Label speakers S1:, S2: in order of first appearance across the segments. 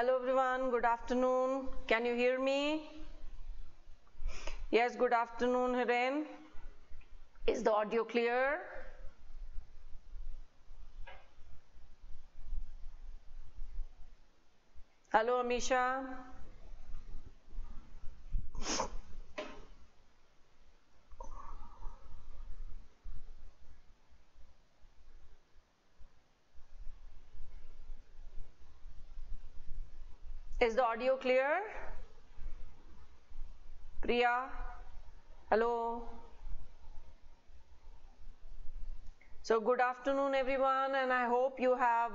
S1: Hello everyone, good afternoon. Can you hear me? Yes, good afternoon, Hiren. Is the audio clear? Hello, Amisha. Is the audio clear? Priya? Hello? So good afternoon everyone, and I hope you have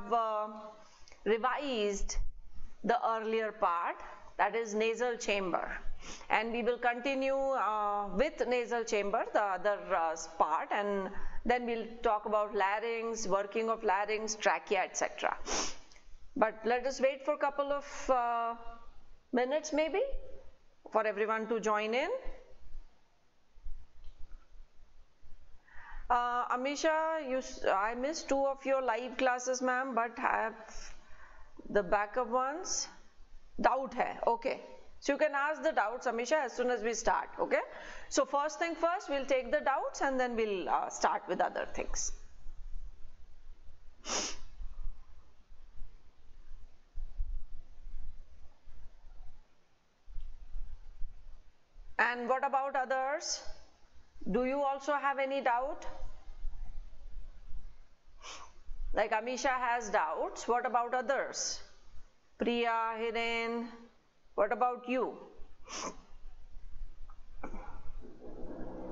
S1: revised the earlier part, that is nasal chamber, and we will continue with nasal chamber, the other part, and then we'll talk about larynx, working of larynx, trachea, etc. But let us wait for a couple of minutes maybe for everyone to join in. Amisha, I missed 2 of your live classes, ma'am, but have the backup ones. Doubt hai, okay. So you can ask the doubts, Amisha, as soon as we start, okay? So first thing first, we'll take the doubts and then we'll start with other things. And what about others? Do you also have any doubt? Like Amisha has doubts. What about others? Priya, Hiren, what about you?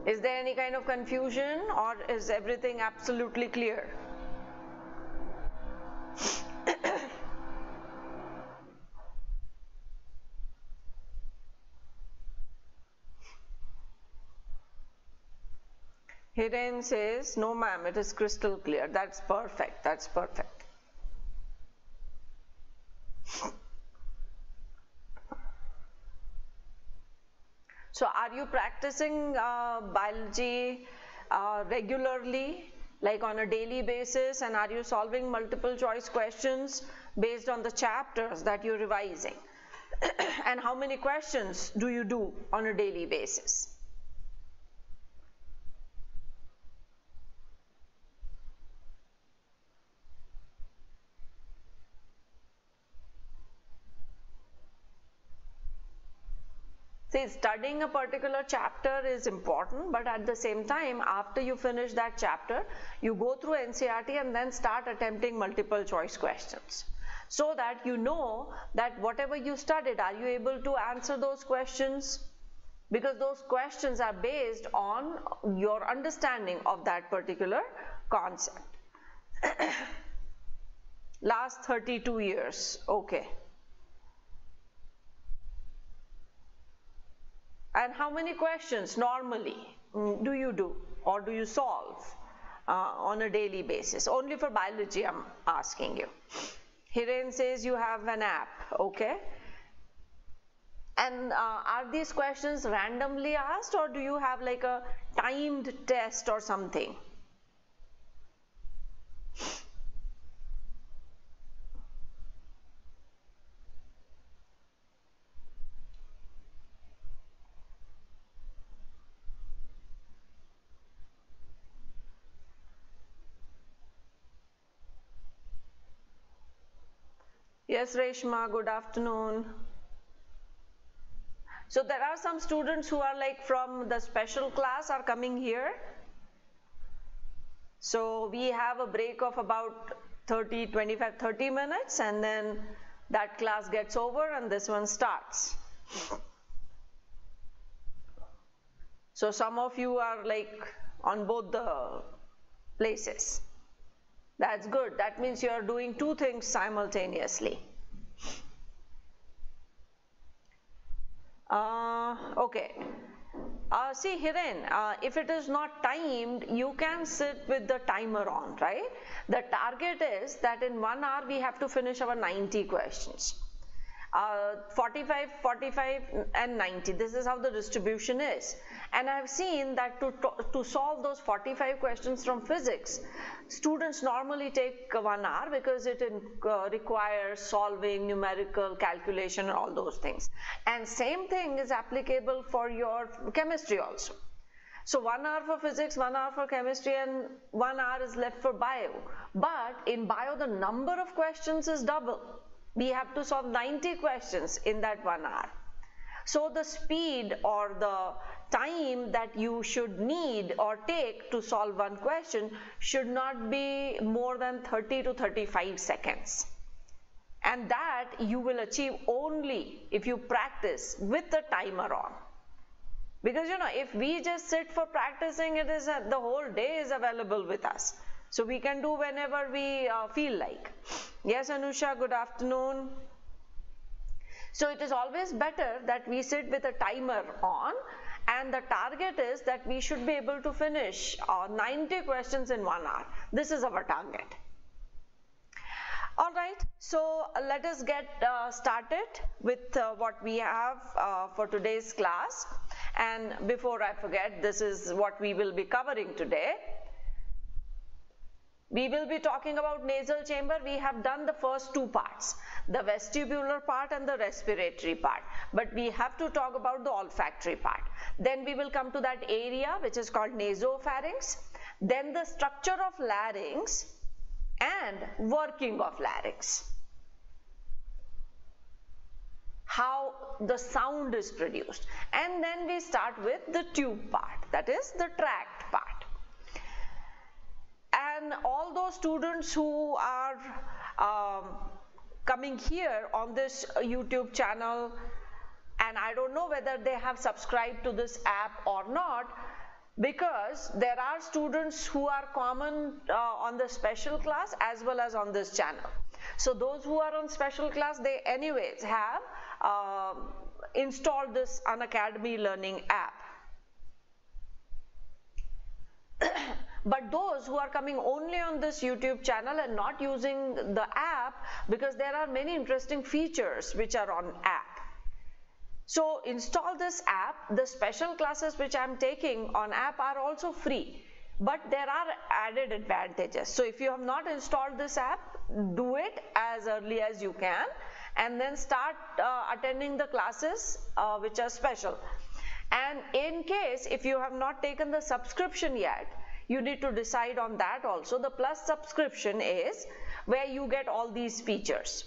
S1: Is there any kind of confusion or is everything absolutely clear? Hiren says, no ma'am, it is crystal clear. That's perfect, that's perfect. So are you practicing biology regularly, like on a daily basis, and are you solving multiple choice questions based on the chapters that you're revising? And how many questions do you do on a daily basis? See, studying a particular chapter is important, but at the same time, after you finish that chapter, you go through NCERT and then start attempting multiple choice questions, so that you know that whatever you studied, are you able to answer those questions? Because those questions are based on your understanding of that particular concept. Last 32 years, okay. And how many questions normally do you do or do you solve on a daily basis? Only for biology I'm asking you. Hiren says you have an app, okay. And are these questions randomly asked or do you have like a timed test or something? Yes, Reshma, good afternoon. So there are some students who are like from the special class are coming here. So we have a break of about 30 minutes and then that class gets over and this one starts. So some of you are like on both the places. That's good. That means you are doing 2 things simultaneously. Okay. See, Hiren, if it is not timed, you can sit with the timer on, right? The target is that in 1 hour we have to finish our 90 questions. 45, 45 and 90. This is how the distribution is. And I have seen that to solve those 45 questions from physics, students normally take 1 hour because it requires solving, numerical calculation and all those things. And same thing is applicable for your chemistry also. So 1 hour for physics, 1 hour for chemistry, and 1 hour is left for bio. But in bio, the number of questions is double. We have to solve 90 questions in that 1 hour. So the speed or the time that you should need or take to solve one question should not be more than 30 to 35 seconds. And that you will achieve only if you practice with the timer on. Because if we just sit for practicing, it is the whole day is available with us. So we can do whenever we feel like. Yes, Anusha, good afternoon. So it is always better that we sit with a timer on, and the target is that we should be able to finish 90 questions in 1 hour. This is our target. Alright, so let us get started with what we have for today's class. And before I forget, this is what we will be covering today. We will be talking about nasal chamber. We have done the first two parts, the vestibular part and the respiratory part. But we have to talk about the olfactory part. Then we will come to that area which is called nasopharynx. Then the structure of larynx and working of larynx. How the sound is produced. And then we start with the tube part, that is the tract part. And all those students who are coming here on this YouTube channel, and I don't know whether they have subscribed to this app or not, because there are students who are common on the special class as well as on this channel. So those who are on special class, they anyways have installed this Unacademy learning app. But those who are coming only on this YouTube channel and not using the app, because there are many interesting features which are on app. So install this app. The special classes which I am taking on app are also free, but there are added advantages. So if you have not installed this app, do it as early as you can, and then start attending the classes which are special. And in case if you have not taken the subscription yet, you need to decide on that also. The plus subscription is where you get all these features.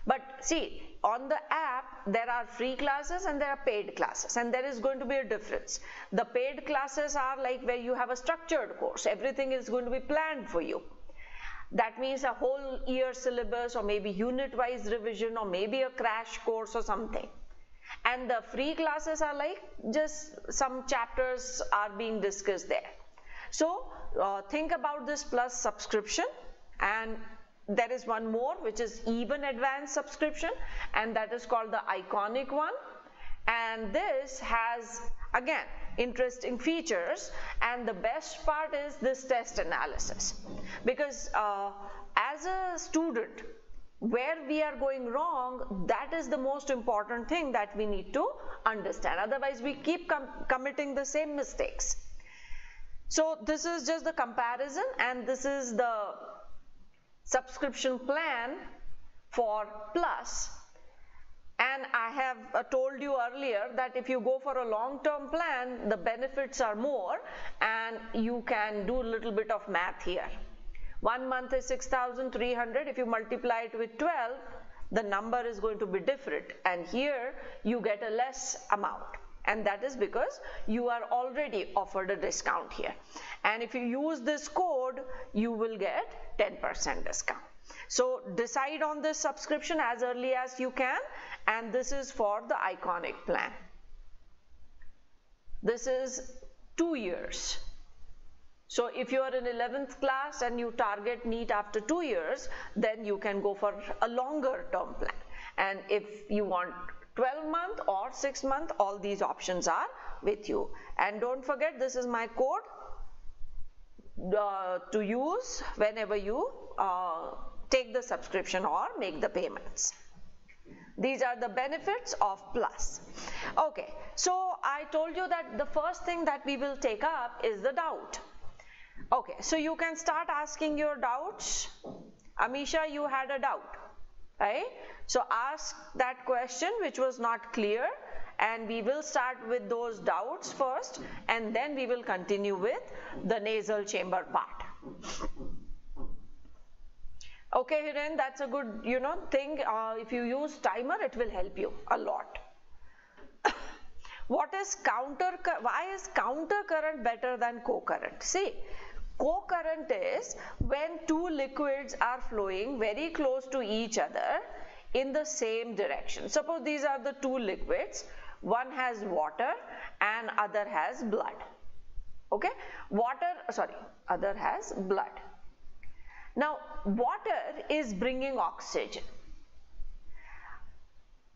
S1: But see, on the app there are free classes and there are paid classes, and there is going to be a difference. The paid classes are like where you have a structured course. Everything is going to be planned for you. That means a whole year syllabus, or maybe unit wise revision, or maybe a crash course or something. And the free classes are like just some chapters are being discussed there. So think about this plus subscription. And there is one more which is even advanced subscription, and that is called the iconic one. And this has again interesting features, and the best part is this test analysis, because as a student, where we are going wrong, that is the most important thing that we need to understand. Otherwise we keep committing the same mistakes. So this is just the comparison, and this is the subscription plan for plus. And I have told you earlier that if you go for a long-term plan, the benefits are more, and you can do a little bit of math here. 1 month is 6,300. If you multiply it with 12, the number is going to be different, and here you get a less amount. And that is because you are already offered a discount here. And if you use this code, you will get 10% discount. So decide on this subscription as early as you can, and this is for the iconic plan. This is 2 years. So if you are in 11th class and you target NEET after 2 years, then you can go for a longer term plan. And if you want 12-month or 6-month, all these options are with you. And don't forget, this is my code to use whenever you take the subscription or make the payments. These are the benefits of plus. Okay, so I told you that the first thing that we will take up is the doubt. Okay, so you can start asking your doubts. Amisha, you had a doubt, right? So ask that question which was not clear, and we will start with those doubts first, and then we will continue with the nasal chamber part. Okay, Hiren, that's a good, thing. If you use timer, it will help you a lot. Why is counter current better than co-current? See, co-current is when two liquids are flowing very close to each other in the same direction. Suppose these are the two liquids. One has water and other has blood. Okay, other has blood. Now, water is bringing oxygen.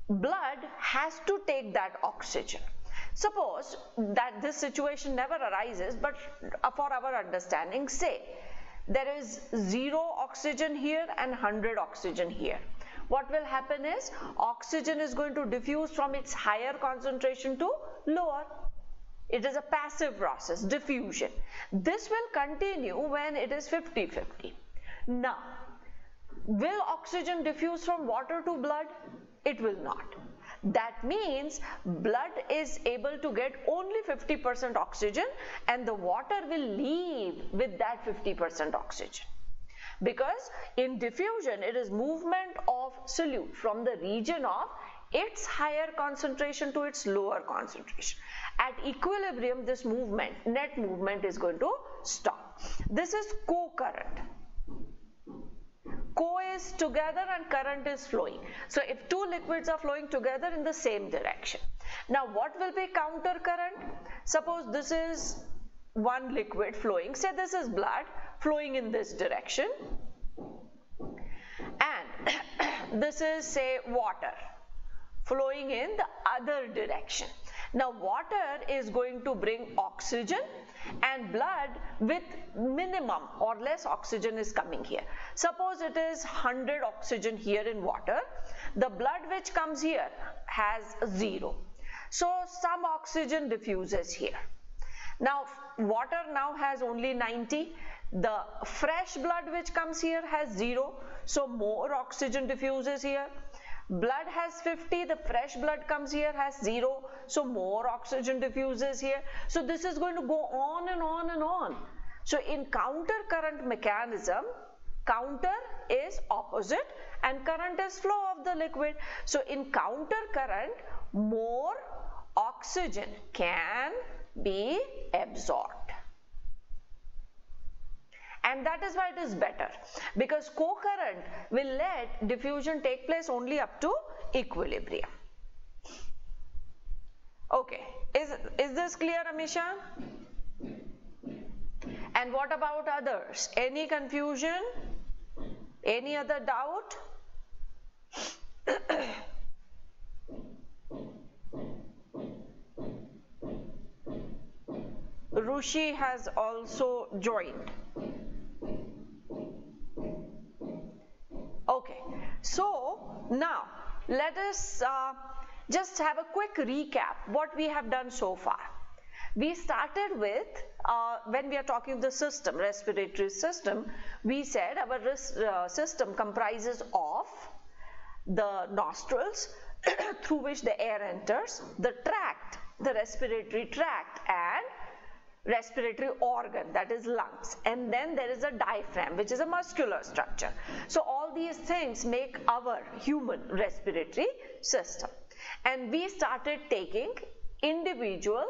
S1: Blood has to take that oxygen. Suppose that this situation never arises, but for our understanding, say there is 0 oxygen here and 100 oxygen here. What will happen is oxygen is going to diffuse from its higher concentration to lower. It is a passive process, diffusion. This will continue when it is 50-50. Now, will oxygen diffuse from water to blood? It will not. That means blood is able to get only 50% oxygen and the water will leave with that 50% oxygen. Because in diffusion, it is movement of solute from the region of its higher concentration to its lower concentration. At equilibrium, this movement, net movement, is going to stop. This is co-current. Co is together and current is flowing. So if two liquids are flowing together in the same direction. Now what will be counter current? Suppose this is one liquid flowing, say this is blood flowing in this direction, and this is, say, water flowing in the other direction. Now water is going to bring oxygen and blood with minimum or less oxygen is coming here. Suppose it is 100 oxygen here in water. The blood which comes here has 0. So some oxygen diffuses here. Now water now has only 90. The fresh blood which comes here has 0. So more oxygen diffuses here. Blood has 50, the fresh blood comes here has 0, so more oxygen diffuses here. So this is going to go on and on and on. So in counter current mechanism, counter is opposite and current is flow of the liquid. So in counter current, more oxygen can be absorbed. And that is why it is better, because co-current will let diffusion take place only up to equilibrium. Okay, is this clear, Amisha? And what about others? Any confusion? Any other doubt? Rushi has also joined. Okay, so now let us just have a quick recap what we have done so far. We started with, when we are talking the system, respiratory system, we said our system comprises of the nostrils through which the air enters, the tract, the respiratory tract, and respiratory organ, that is lungs, and then there is a diaphragm which is a muscular structure. So all these things make our human respiratory system, and we started taking individual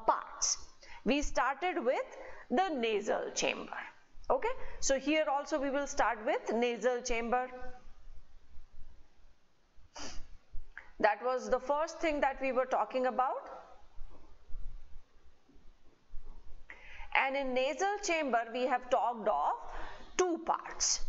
S1: parts. We started with the nasal chamber. Okay, so here also we will start with nasal chamber. That was the first thing that we were talking about. And in nasal chamber we have talked of two parts.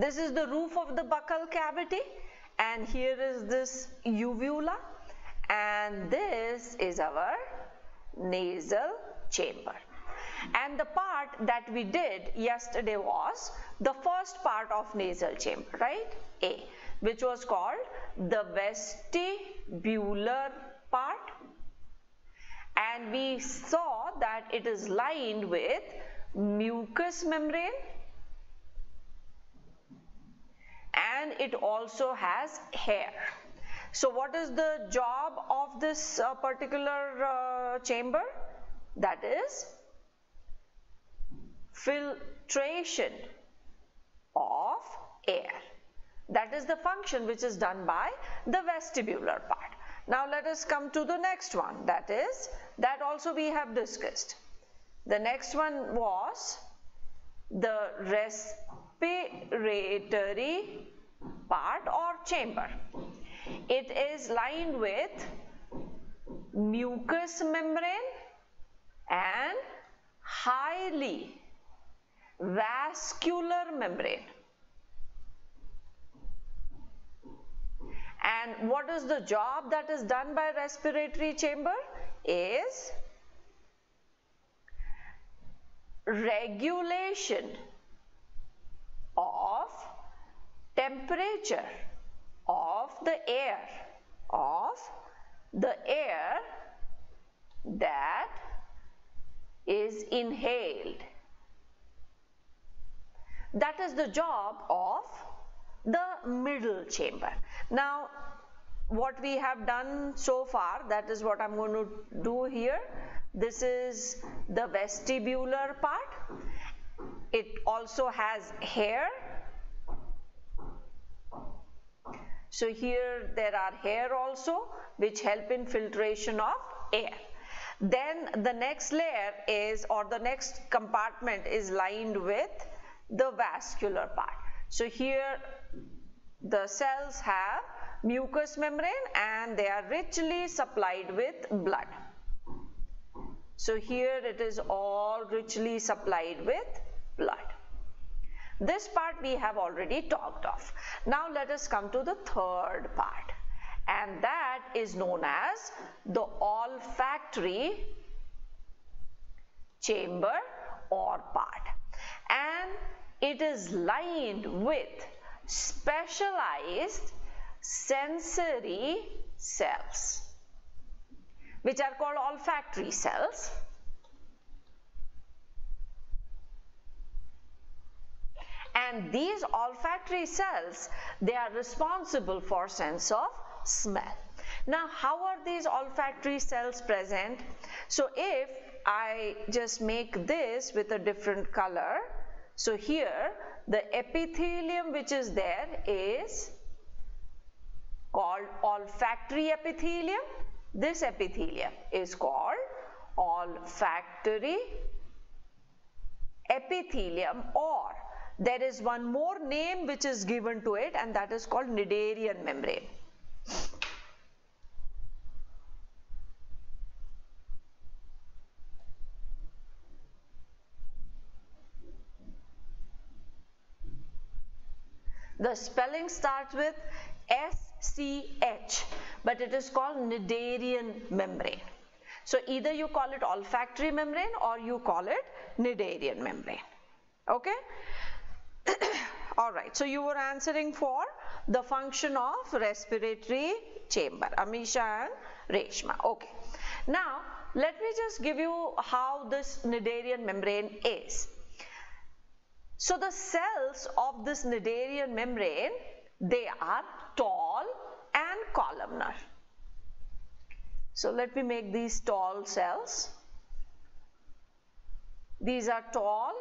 S1: This is the roof of the buccal cavity, and here is this uvula, and this is our nasal chamber. And the part that we did yesterday was the first part of nasal chamber, right? A, which was called the vestibular part, and we saw that it is lined with mucous membrane, and it also has hair. So what is the job of this particular chamber? That is filtration of air. That is the function which is done by the vestibular part. Now let us come to the next one, that also we have discussed. The next one was the respiratory part or chamber. It is lined with mucous membrane and highly vascular membrane. And what is the job that is done by respiratory chamber? Is regulation of temperature of the air that is inhaled. That is the job of the middle chamber. Now what we have done so far, that is what I'm going to do here. This is the vestibular part. It also has hair. So here there are hair also which help in filtration of air. Then the next layer is, or the next compartment is lined with the vascular part. So here the cells have mucous membrane and they are richly supplied with blood. So here it is all richly supplied with blood. This part we have already talked of. Now let us come to the third part, and that is known as the olfactory chamber or part, and it is lined with specialized sensory cells which are called olfactory cells. And these olfactory cells, they are responsible for sense of smell. Now how are these olfactory cells present? So if I just make this with a different color, so here the epithelium which is there is called olfactory epithelium. This epithelium is called olfactory epithelium, or there is one more name which is given to it, and that is called Cnidarian membrane. The spelling starts with SCH, but it is called Cnidarian membrane. So either you call it olfactory membrane or you call it Cnidarian membrane. Okay? Alright, so you were answering for the function of respiratory chamber, Amisha and Reshma. Okay. Now let me just give you how this Cnidarian membrane is. So the cells of this Cnidarian membrane, they are tall and columnar. So let me make these tall cells. These are tall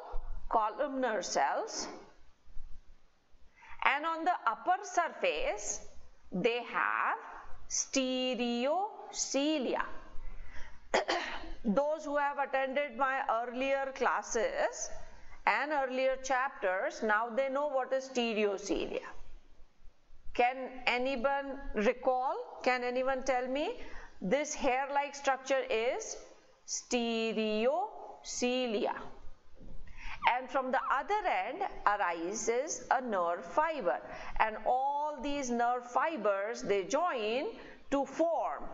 S1: columnar cells, and on the upper surface they have Stereocilia. Those who have attended my earlier classes and earlier chapters, now they know what is Stereocilia. Can anyone recall? Can anyone tell me? This hair-like structure is Stereocilia, and from the other end arises a nerve fiber, and all these nerve fibers, they join to form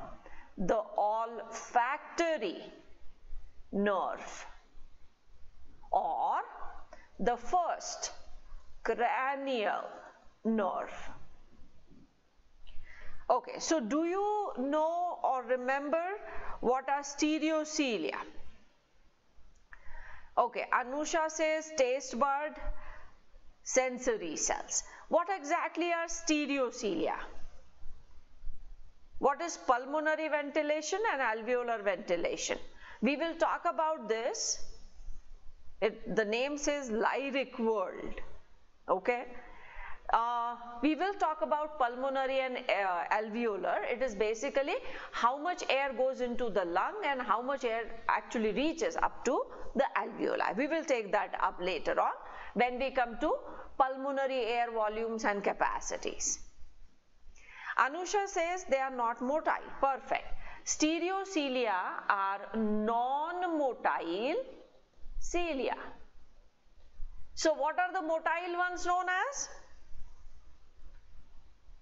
S1: the olfactory nerve, or the first cranial nerve. Okay, so do you know or remember what are stereocilia? Okay, Anusha says taste bud, sensory cells. What exactly are stereocilia? What is pulmonary ventilation and alveolar ventilation? We will talk about this. The name says lyric world. Okay. We will talk about pulmonary and alveolar. It is basically how much air goes into the lung and how much air actually reaches up to the alveoli. We will take that up later on when we come to pulmonary air volumes and capacities. Anusha says they are not motile. Perfect. Stereocilia are non-motile cilia. So what are the motile ones known as?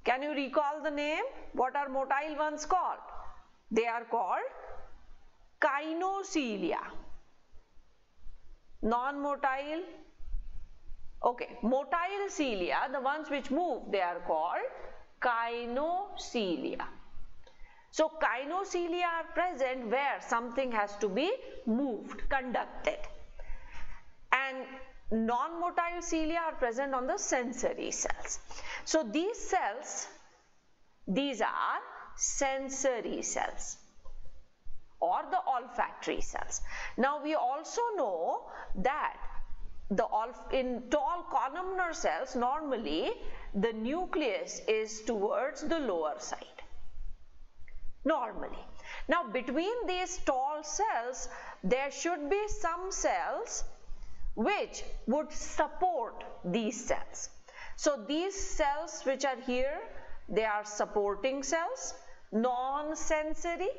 S1: Can you recall the name? What are motile ones called? They are called kinocilia. Non-motile. Okay, motile cilia, the ones which move, they are called kinocilia. So kinocilia are present where something has to be moved, conducted. And non-motile cilia are present on the sensory cells. So these cells, these are sensory cells or the olfactory cells. Now we also know that in tall columnar cells, normally the nucleus is towards the lower side. Normally. Now between these tall cells, there should be some cells which would support these cells. So these cells which are here, they are supporting cells, non-sensory.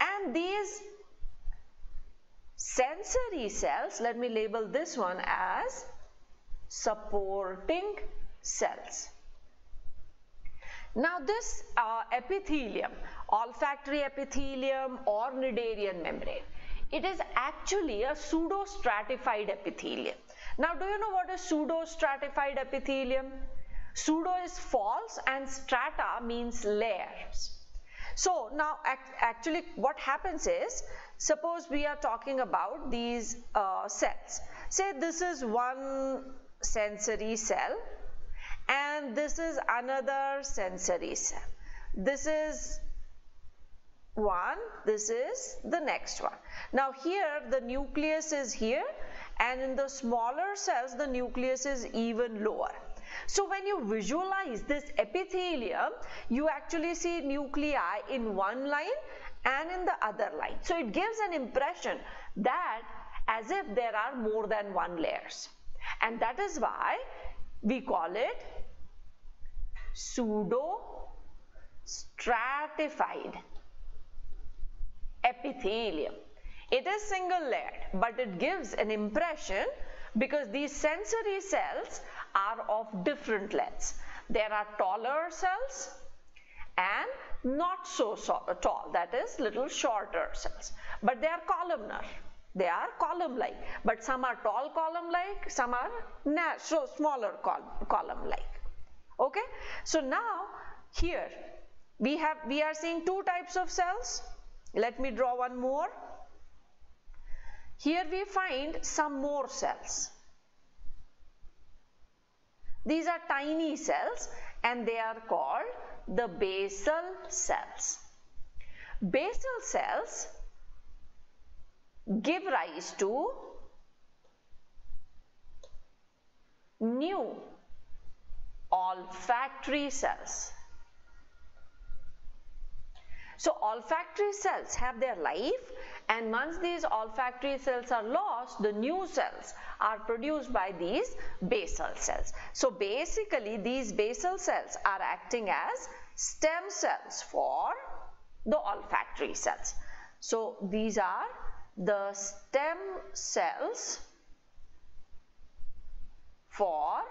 S1: And these sensory cells, let me label this one as supporting cells. Now this epithelium, olfactory epithelium or cnidarian membrane, it is actually a pseudostratified epithelium. Now do you know what is pseudostratified epithelium? Pseudo is false and strata means layers. So now actually what happens is, suppose we are talking about these cells. Say this is one sensory cell and this is another sensory cell. This is one, this is the next one. Now here the nucleus is here, and in the smaller cells the nucleus is even lower. So when you visualize this epithelium, you actually see nuclei in one line and in the other line. So it gives an impression that as if there are more than one layers, and that is why we call it pseudo-stratified epithelium. It is single layered, but it gives an impression because these sensory cells are of different lengths. There are taller cells and not so tall, that is little shorter cells, but they are columnar. They are column-like, but some are tall column-like, some are smaller column-like. Okay, so now here we are seeing two types of cells. Let me draw one more. Here we find some more cells. These are tiny cells and they are called the basal cells. Basal cells give rise to new olfactory cells. So olfactory cells have their life, and once these olfactory cells are lost, the new cells are produced by these basal cells. So basically these basal cells are acting as stem cells for the olfactory cells. So these are the stem cells for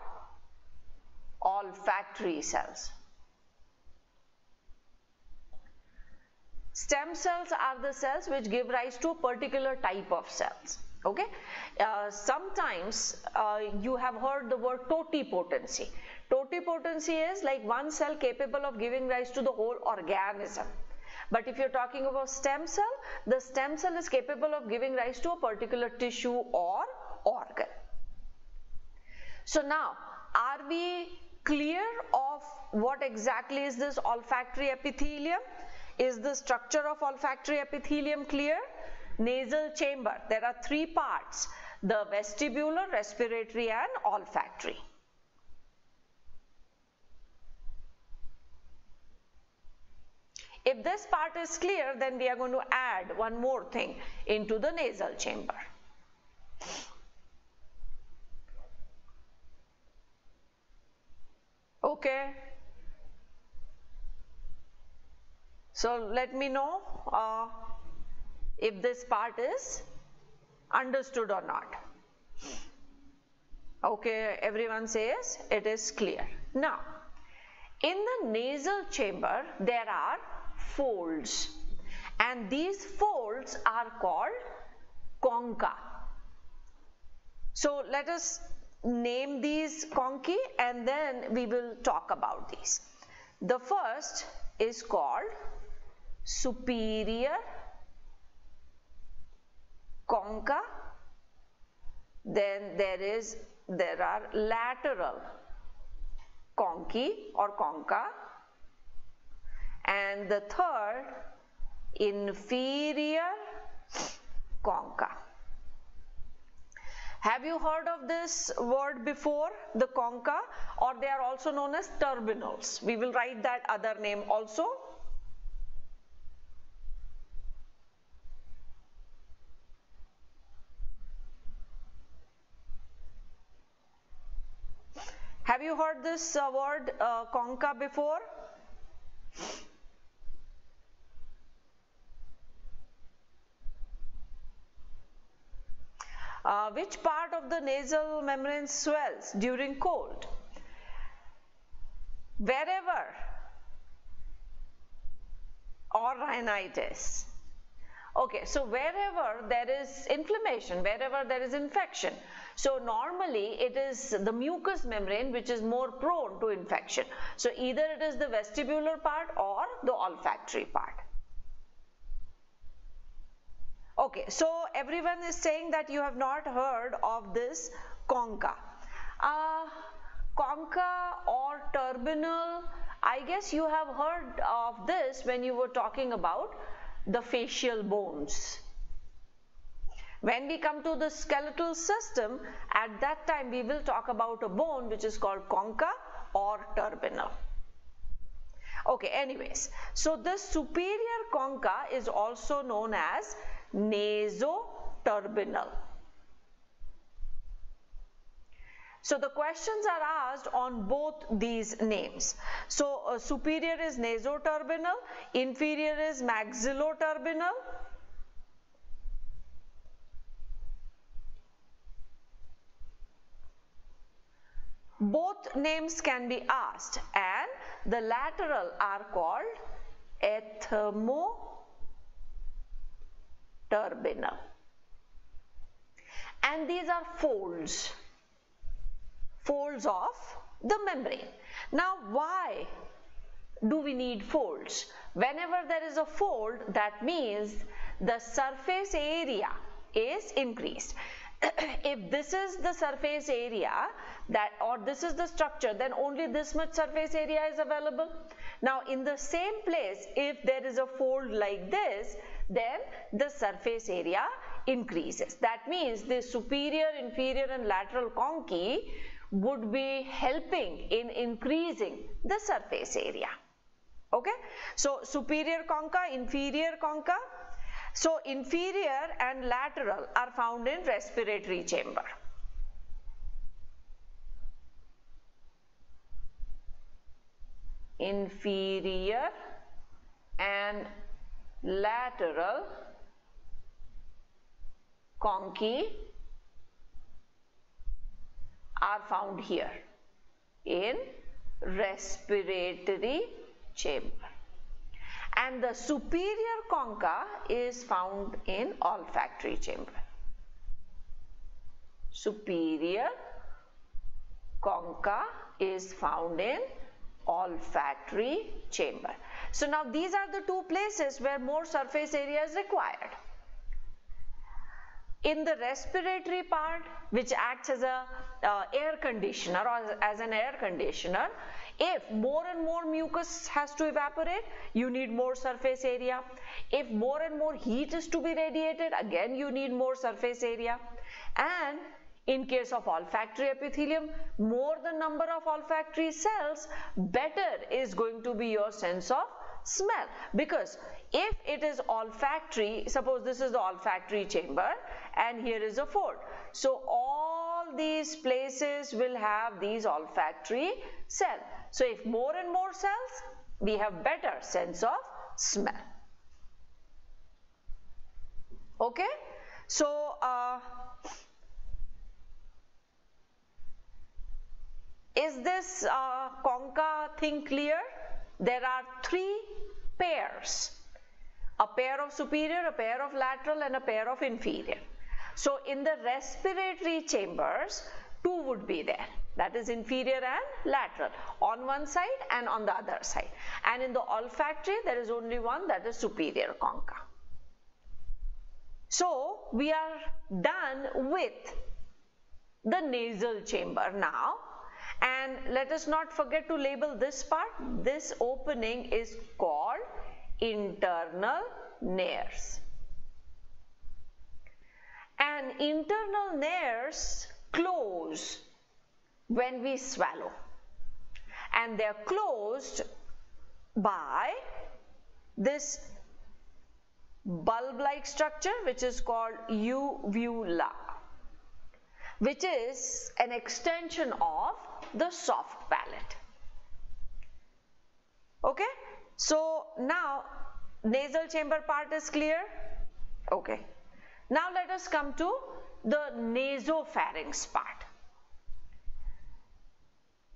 S1: olfactory cells. Stem cells are the cells which give rise to a particular type of cells. Okay, sometimes you have heard the word totipotency. Totipotency is like one cell capable of giving rise to the whole organism. But if you're talking about stem cell, the stem cell is capable of giving rise to a particular tissue or organ. So now, are we clear of what exactly is this olfactory epithelium? Is the structure of olfactory epithelium clear? Nasal chamber, there are three parts: the vestibular, respiratory and olfactory. If this part is clear, then we are going to add one more thing into the nasal chamber. Okay. So let me know if this part is understood or not. Okay, everyone says it is clear. Now, in the nasal chamber, there are folds, and these folds are called concha. So let us name these conchae and then we will talk about these. The first is called superior concha, then there are lateral conchae or concha, and the third inferior concha. Have you heard of this word before, the concha, or they are also known as turbinals? We will write that other name also. Have you heard this word concha before? Which part of the nasal membrane swells during cold? Wherever, or rhinitis. Okay, so wherever there is inflammation, wherever there is infection. So normally it is the mucous membrane which is more prone to infection. So either it is the vestibular part or the olfactory part. Okay, so everyone is saying that you have not heard of this concha. Concha or turbinal, I guess you have heard of this when you were talking about the facial bones. When we come to the skeletal system, at that time we will talk about a bone which is called concha or turbinal. Okay, anyways, so this superior concha is also known as nasoturbinal. So the questions are asked on both these names. So superior is nasoturbinal, inferior is maxilloturbinal. Both names can be asked, and the lateral are called ethmoturbinal. And these are folds of the membrane. Now, why do we need folds? Whenever there is a fold, that means the surface area is increased. If this is the surface area or this is the structure, then only this much surface area is available. Now in the same place, if there is a fold like this, then the surface area increases. That means the superior, inferior and lateral conchae would be helping in increasing the surface area. Okay, so superior concha, inferior concha. So inferior and lateral are found in respiratory chamber. Inferior and lateral conchae are found here in respiratory chamber, and the superior concha is found in olfactory chamber. Superior concha is found in olfactory chamber. So now these are the two places where more surface area is required. In the respiratory part, which acts as a air conditioner or as an air conditioner, if more and more mucus has to evaporate, you need more surface area. If more and more heat is to be radiated, again you need more surface area. And in case of olfactory epithelium, more the number of olfactory cells, better is going to be your sense of smell, because if it is olfactory, suppose this is the olfactory chamber and here is a fold, so all these places will have these olfactory cells. So if more and more cells, we have better sense of smell. Okay, so is this concha thing clear? There are three pairs, a pair of superior, a pair of lateral, and a pair of inferior. So in the respiratory chambers, two would be there, that is inferior and lateral, on one side and on the other side. And in the olfactory, there is only one, that is superior concha. So we are done with the nasal chamber now. And let us not forget to label this part. This opening is called internal nares. And internal nares close when we swallow. And they are closed by this bulb-like structure which is called uvula, which is an extension of the soft palate. Okay, so now nasal chamber part is clear. Okay, now let us come to the nasopharynx part.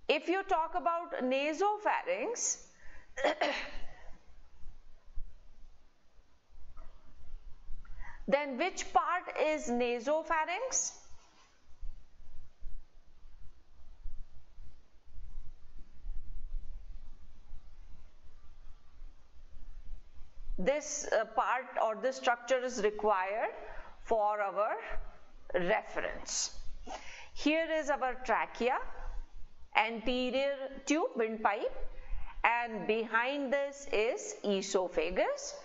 S1: If you talk about nasopharynx, then which part is nasopharynx? This part or this structure is required for our reference. Here is our trachea, anterior tube, windpipe, and behind this is esophagus,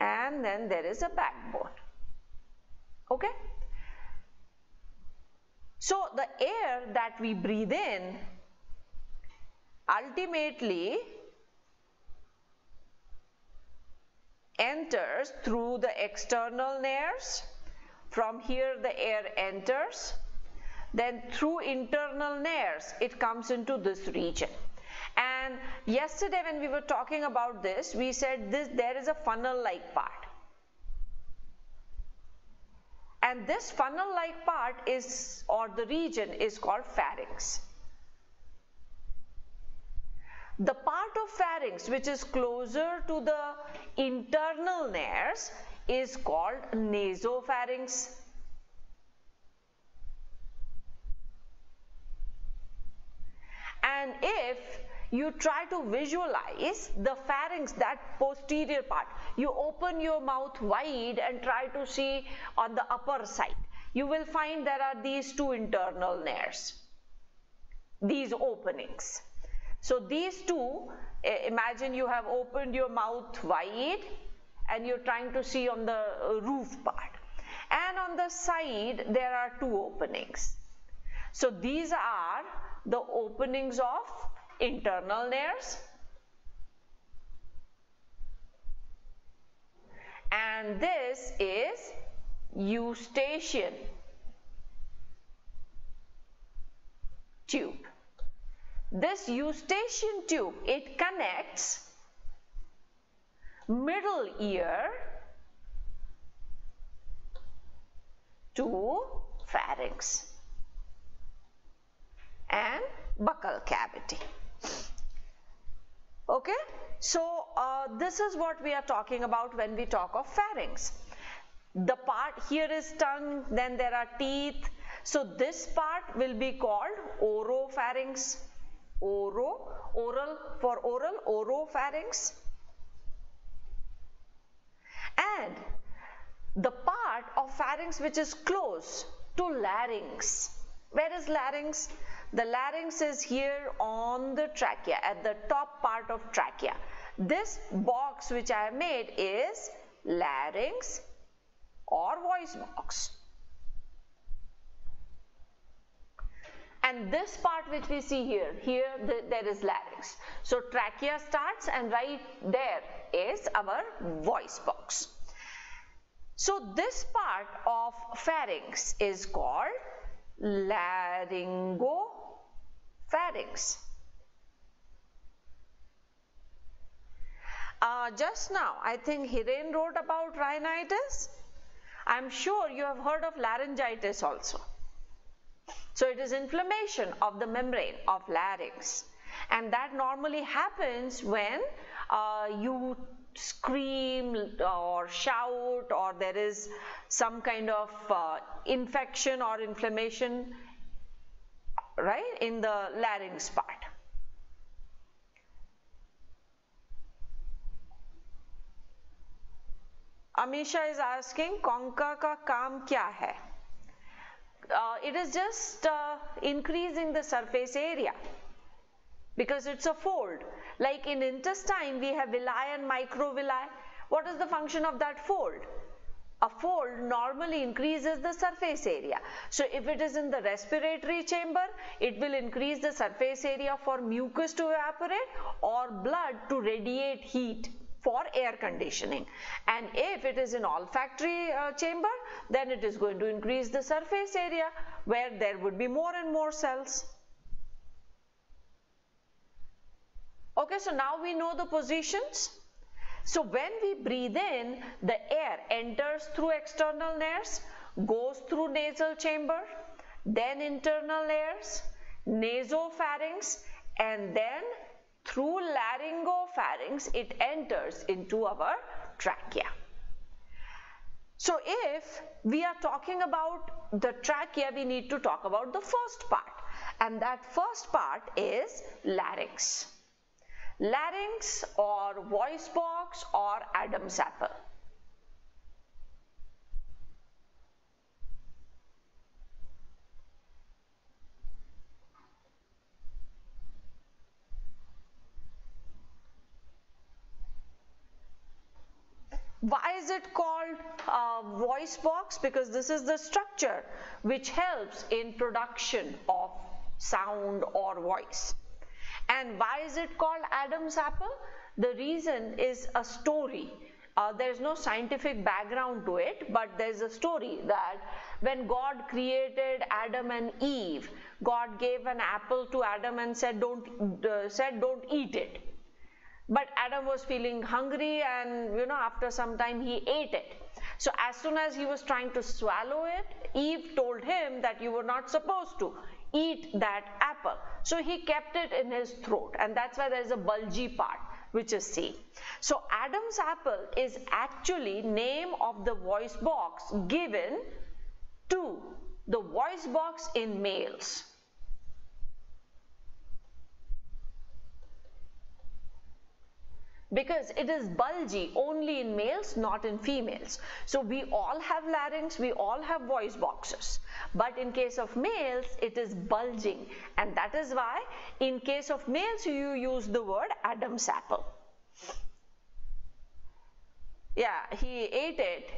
S1: and then there is a backbone. Okay? So the air that we breathe in ultimately enters through the external nares. From here the air enters, then through internal nares it comes into this region. And yesterday when we were talking about this, we said there is a funnel like part, and this funnel like part is, or the region is called pharynx. The part of pharynx which is closer to the internal nares is called nasopharynx. And if you try to visualize the pharynx, that posterior part, you open your mouth wide and try to see on the upper side, you will find there are these two internal nares, these openings. So these two, imagine you have opened your mouth wide and you're trying to see on the roof part, and on the side there are two openings. So these are the openings of internal nares, and this is eustachian tube. This eustachian tube, it connects middle ear to pharynx and buccal cavity. Okay, so this is what we are talking about when we talk of pharynx. The part here is tongue, then there are teeth. So this part will be called oropharynx. Oral for oral, oropharynx. And the part of pharynx which is close to larynx. Where is larynx? The larynx is here on the trachea, at the top part of trachea. This box which I have made is larynx or voice box. And this part which we see here, there is larynx. So trachea starts and right there is our voice box. So this part of pharynx is called laryngopharynx. Just now, I think Hiren wrote about rhinitis. I'm sure you have heard of laryngitis also. So it is inflammation of the membrane of larynx, and that normally happens when you scream or shout, or there is some kind of infection or inflammation, right, in the larynx part. Amisha is asking, conca ka kaam kya hai? It is just increasing the surface area because it's a fold. Like in intestine, we have villi and microvilli. What is the function of that fold? A fold normally increases the surface area. So if it is in the respiratory chamber, it will increase the surface area for mucus to evaporate or blood to radiate heat for air conditioning. And if it is in olfactory chamber, then it is going to increase the surface area where there would be more and more cells. Okay, so now we know the positions. So when we breathe in, the air enters through external nares, goes through nasal chamber, then internal layers, nasopharynx, and then through laryngopharynx, it enters into our trachea. So if we are talking about the trachea, we need to talk about the first part, and that first part is larynx. Larynx or voice box or Adam's apple. Why is it called voice box? Because this is the structure which helps in production of sound or voice. And why is it called Adam's apple? The reason is a story. There's no scientific background to it, but there's a story that when God created Adam and Eve, God gave an apple to Adam and said, don't eat it. But Adam was feeling hungry, and after some time he ate it. So as soon as he was trying to swallow it, Eve told him that you were not supposed to eat that apple. So he kept it in his throat, and that's why there is a bulgy part which is seen. So Adam's apple is actually name of the voice box given to the voice box in males. Because it is bulgy only in males, not in females. So we all have larynx, we all have voice boxes. But in case of males, it is bulging. And that is why in case of males, you use the word Adam's apple. Yeah, he ate it.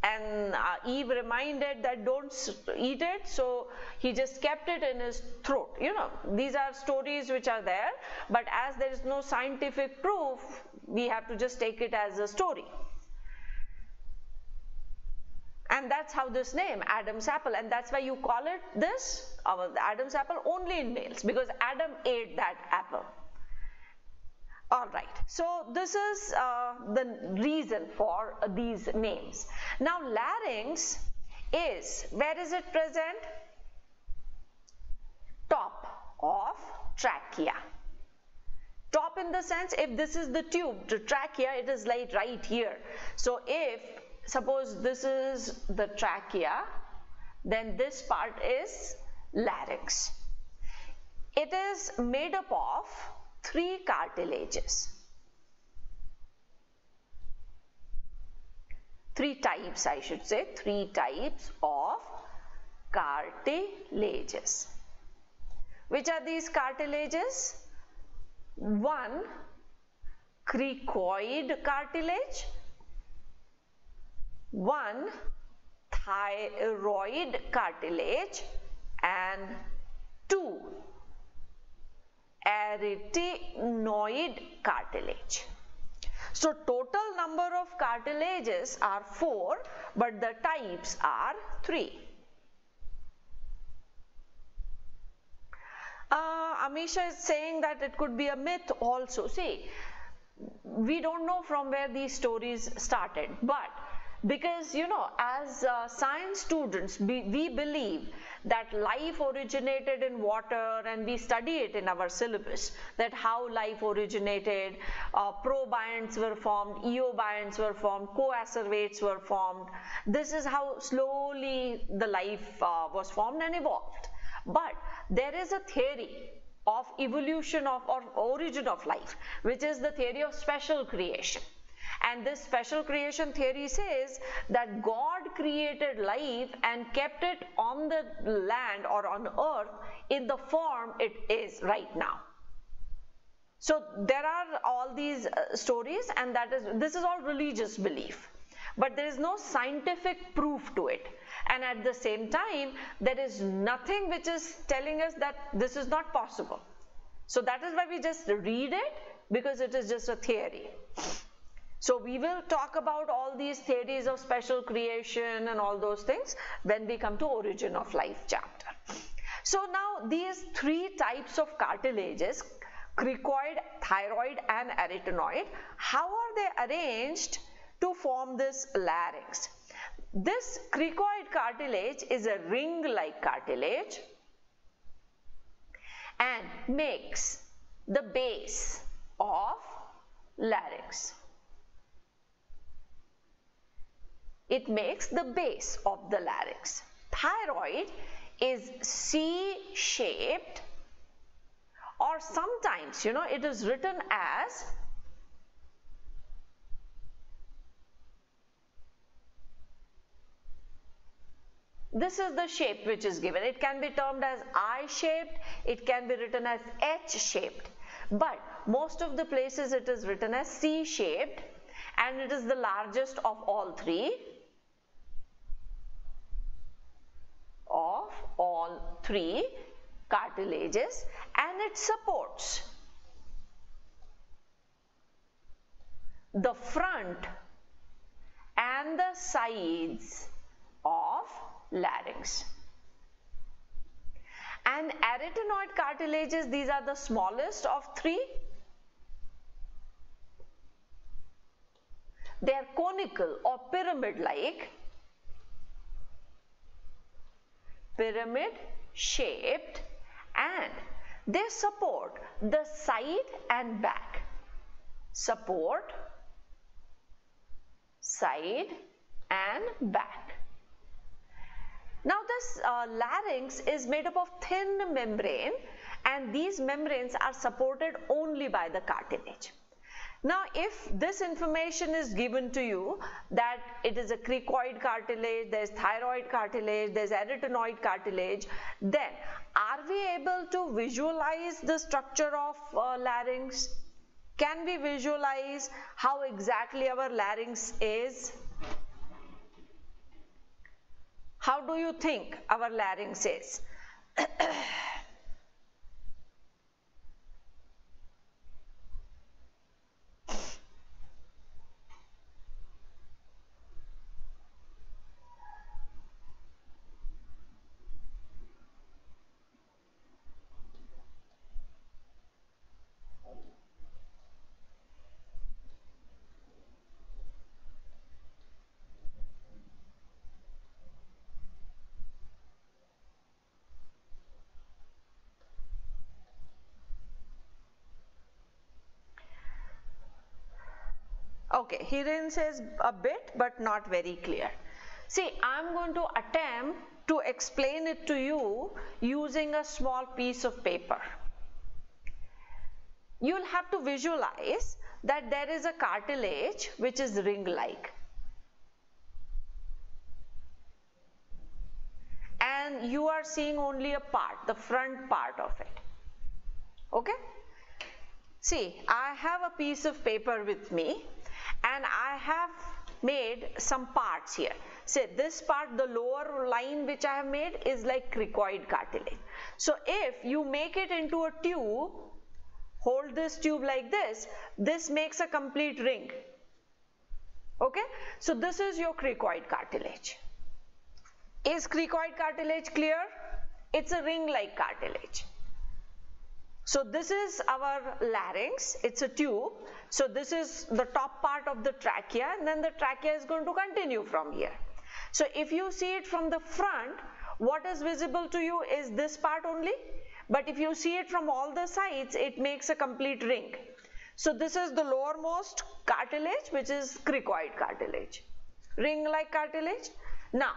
S1: And Eve reminded that don't eat it, so he just kept it in his throat. These are stories which are there, but as there is no scientific proof, we have to just take it as a story. And that's how this name, Adam's apple, and that's why you call it this, Adam's apple, only in males, because Adam ate that apple. All right, so this is the reason for these names. Now larynx is, where is it present? Top of trachea. Top in the sense, if this is the tube, the trachea, it is like right here. So if suppose this is the trachea, then this part is larynx. It is made up of 3 cartilages. 3 types, I should say, 3 types of cartilages. Which are these cartilages? 1 cricoid cartilage, 1 thyroid cartilage, and 2 arytenoid cartilage. So total number of cartilages are 4, but the types are 3. Amisha is saying that it could be a myth also. See, we don't know from where these stories started, but because as science students, we believe that life originated in water, and we study it in our syllabus, that how life originated, probionts were formed, eobionts were formed, coacervates were formed. This is how slowly the life was formed and evolved. But there is a theory of evolution of or origin of life, which is the theory of special creation. And this special creation theory says that God created life and kept it on the land or on earth in the form it is right now. So there are all these stories, and this is all religious belief, but there is no scientific proof to it. And at the same time, there is nothing which is telling us that this is not possible. So that is why we just read it, because it is just a theory. So we will talk about all these theories of special creation and all those things when we come to origin of life chapter. So now these 3 types of cartilages, cricoid, thyroid and arytenoid, how are they arranged to form this larynx? This cricoid cartilage is a ring-like cartilage and makes the base of larynx. It makes the base of the larynx. Thyroid is C-shaped, or sometimes it is written as this is the shape which is given. It can be termed as I-shaped, it can be written as H-shaped, but most of the places it is written as C-shaped, and it is the largest of all 3. Cartilages, and it supports the front and the sides of larynx. And arytenoid cartilages, these are the smallest of 3. They are conical or pyramid-like, pyramid-shaped, and they support the side and back. Support side and back. Now this larynx is made up of thin membrane, and these membranes are supported only by the cartilage. Now if this information is given to you that it is a cricoid cartilage, there is thyroid cartilage, there is arytenoid cartilage, then are we able to visualize the structure of larynx? Can we visualize how exactly our larynx is? How do you think our larynx is? Okay, herein says a bit but not very clear. See, I'm going to attempt to explain it to you using a small piece of paper. You'll have to visualize that there is a cartilage which is ring-like. And you are seeing only a part, the front part of it. Okay? See, I have a piece of paper with me and I have made some parts here. Say this part, the lower line which I have made is like cricoid cartilage. So if you make it into a tube, hold this tube like this makes a complete ring. Okay? So this is your cricoid cartilage. Is cricoid cartilage clear? It's a ring-like cartilage. So this is our larynx, it's a tube. So this is the top part of the trachea and then the trachea is going to continue from here. So if you see it from the front, what is visible to you is this part only. But if you see it from all the sides, it makes a complete ring. So this is the lowermost cartilage, which is cricoid cartilage, ring-like cartilage. Now,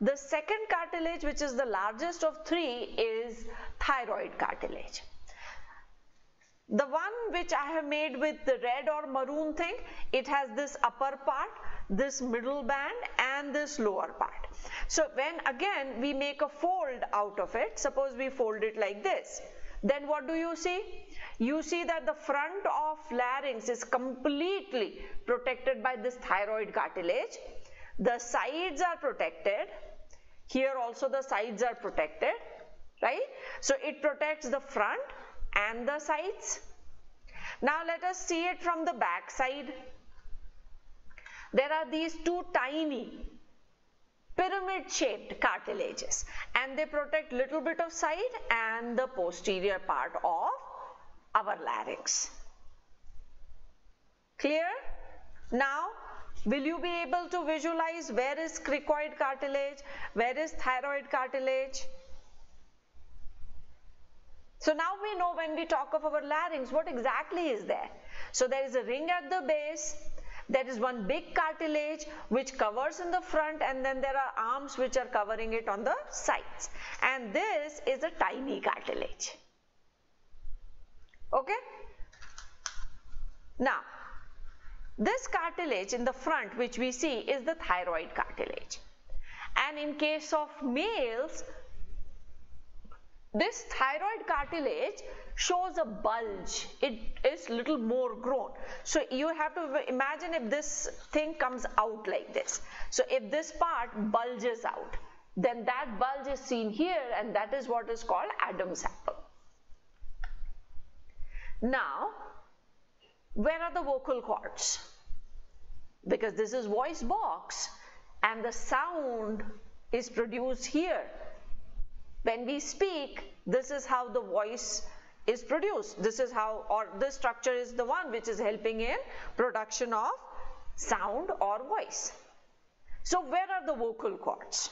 S1: the second cartilage, which is the largest of three, is thyroid cartilage. The one which I have made with the red or maroon thing, it has this upper part, this middle band and this lower part. So when again we make a fold out of it, suppose we fold it like this, then what do you see? You see that the front of larynx is completely protected by this thyroid cartilage. The sides are protected. Here also the sides are protected, right? So it protects the front and the sides. Now let us see it from the back side. There are these two tiny pyramid shaped cartilages and they protect little bit of side and the posterior part of our larynx. Clear? Now will you be able to visualize where is cricoid cartilage, where is thyroid cartilage? So now we know when we talk of our larynx, what exactly is there. So there is a ring at the base, there is one big cartilage which covers in the front and then there are arms which are covering it on the sides. And this is a tiny cartilage. Okay? Now, this cartilage in the front which we see is the thyroid cartilage. And in case of males, this thyroid cartilage shows a bulge. It is little more grown. So you have to imagine if this thing comes out like this. So if this part bulges out, then that bulge is seen here and that is what is called Adam's apple. Now, where are the vocal cords? Because this is voice box and the sound is produced here. When we speak, this is how the voice is produced. This is how, or this structure is the one which is helping in production of sound or voice. So where are the vocal cords?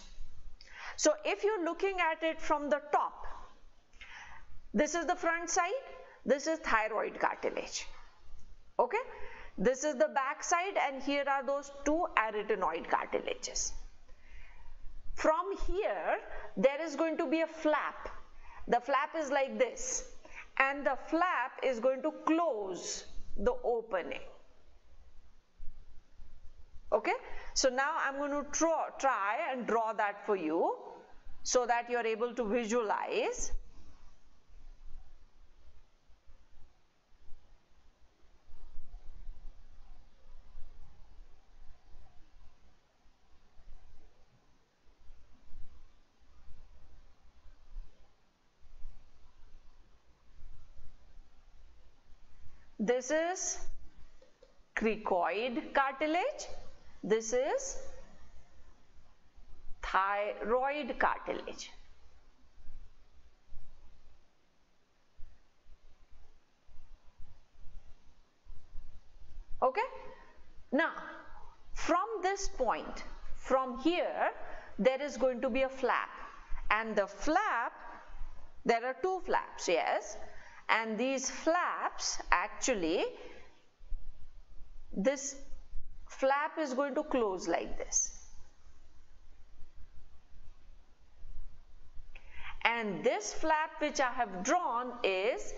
S1: So if you're looking at it from the top, this is the front side, this is thyroid cartilage. Okay? This is the back side and here are those two arytenoid cartilages. From here, there is going to be a flap. The flap is like this and the flap is going to close the opening. Okay? So now I'm going to try and draw that for you so that you are able to visualize. This is cricoid cartilage. This is thyroid cartilage. Okay? Now, from this point, from here, there is going to be a flap. And the flap, there are two flaps, yes. And these flaps actually, this flap is going to close like this. And this flap which I have drawn is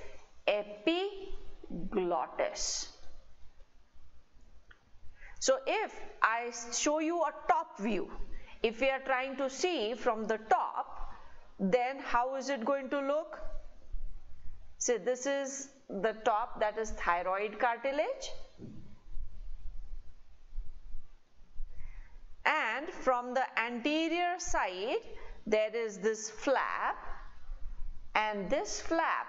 S1: epiglottis. So if I show you a top view, if we are trying to see from the top, then how is it going to look? So this is the top, that is thyroid cartilage. And from the anterior side, there is this flap, and this flap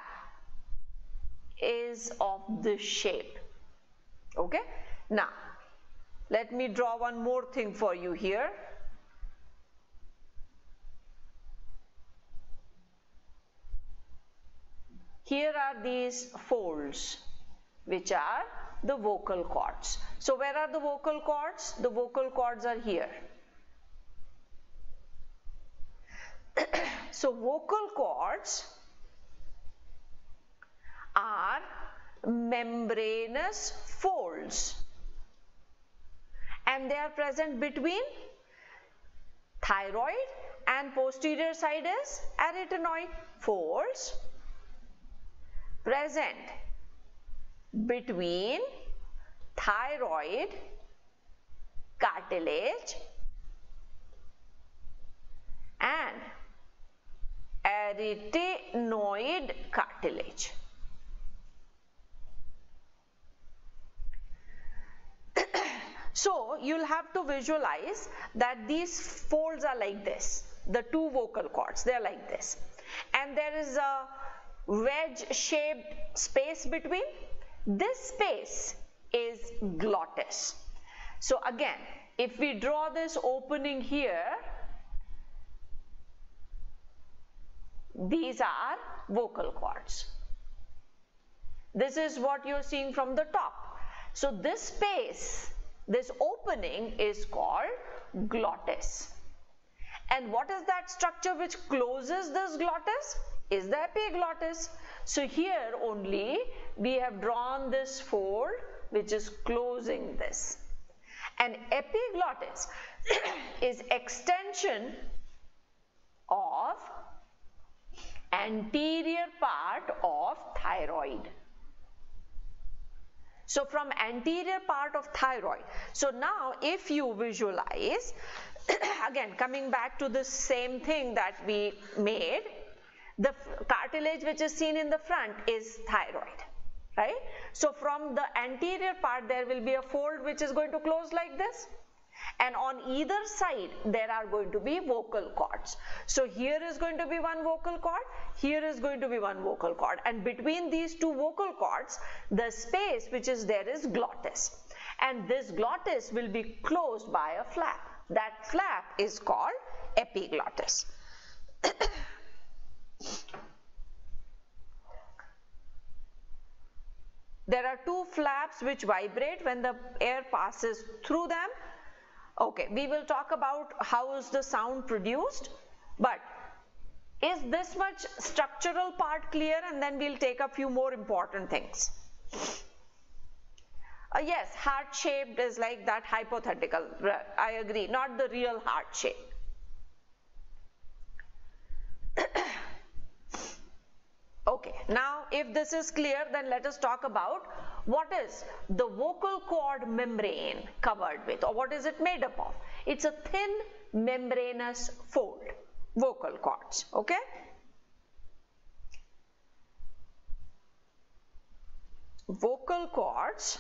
S1: is of this shape. Okay? Now, let me draw one more thing for you here. Here are these folds, which are the vocal cords. So where are the vocal cords? The vocal cords are here. So vocal cords are membranous folds, and they are present between thyroid and posterior side is arytenoid. Folds present between thyroid cartilage and arytenoid cartilage. So you'll have to visualize that these folds are like this, the two vocal cords, they are like this, and there is a wedge shaped space between. This space is glottis. So again, if we draw this opening here, these are vocal cords. This is what you're seeing from the top. So this space, this opening is called glottis. And what is that structure which closes this glottis? Is the epiglottis. So here only we have drawn this fold which is closing this. And epiglottis is extension of anterior part of thyroid. So from anterior part of thyroid. So now if you visualize, again coming back to the same thing that we made, the cartilage which is seen in the front is thyroid, right? So from the anterior part there will be a fold which is going to close like this, and on either side there are going to be vocal cords. So here is going to be one vocal cord, here is going to be one vocal cord, and between these two vocal cords the space which is there is glottis, and this glottis will be closed by a flap. That flap is called epiglottis. There are two flaps which vibrate when the air passes through them. Okay, we will talk about how is the sound produced, but is this much structural part clear, and then we'll take a few more important things. Yes, heart shaped is like that, hypothetical, I agree, not the real heart shape. Okay, now if this is clear, then let us talk about what is the vocal cord membrane covered with, or what is it made up of. It's a thin membranous fold, vocal cords, okay? Vocal cords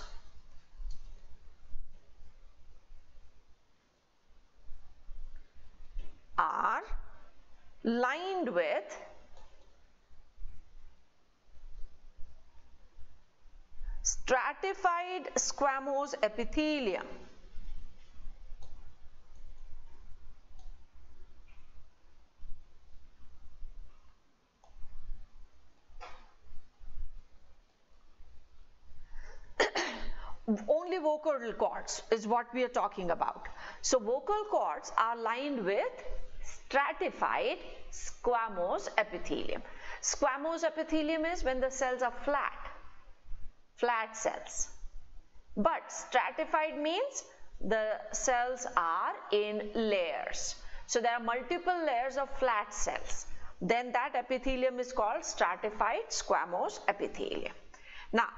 S1: are lined with stratified squamous epithelium. Only vocal cords is what we are talking about. So vocal cords are lined with stratified squamous epithelium. Squamous epithelium is when the cells are flat cells. But stratified means the cells are in layers. So there are multiple layers of flat cells. Then that epithelium is called stratified squamous epithelium. Now,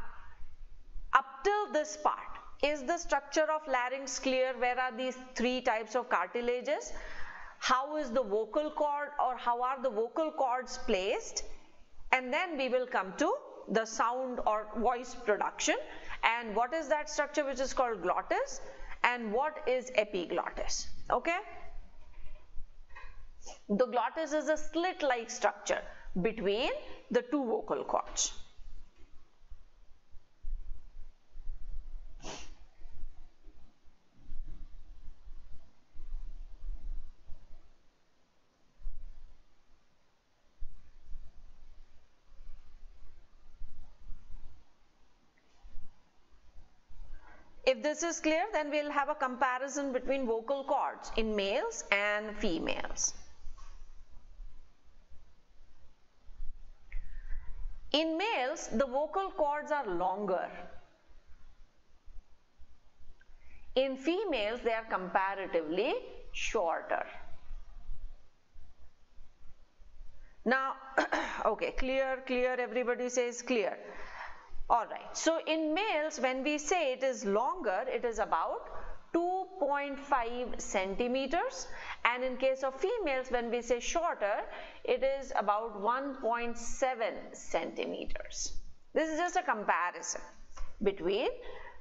S1: up till this part, is the structure of larynx clear? Where are these three types of cartilages? How is the vocal cord, or how are the vocal cords placed? And then we will come to the sound or voice production, and what is that structure which is called glottis, and what is epiglottis. Okay? The glottis is a slit-like structure between the two vocal cords. If this is clear, then we'll have a comparison between vocal cords in males and females. In males, the vocal cords are longer. In females, they are comparatively shorter. Now, okay, clear, everybody says clear. Alright, so in males, when we say it is longer, it is about 2.5 centimeters, and in case of females, when we say shorter, it is about 1.7 centimeters. This is just a comparison between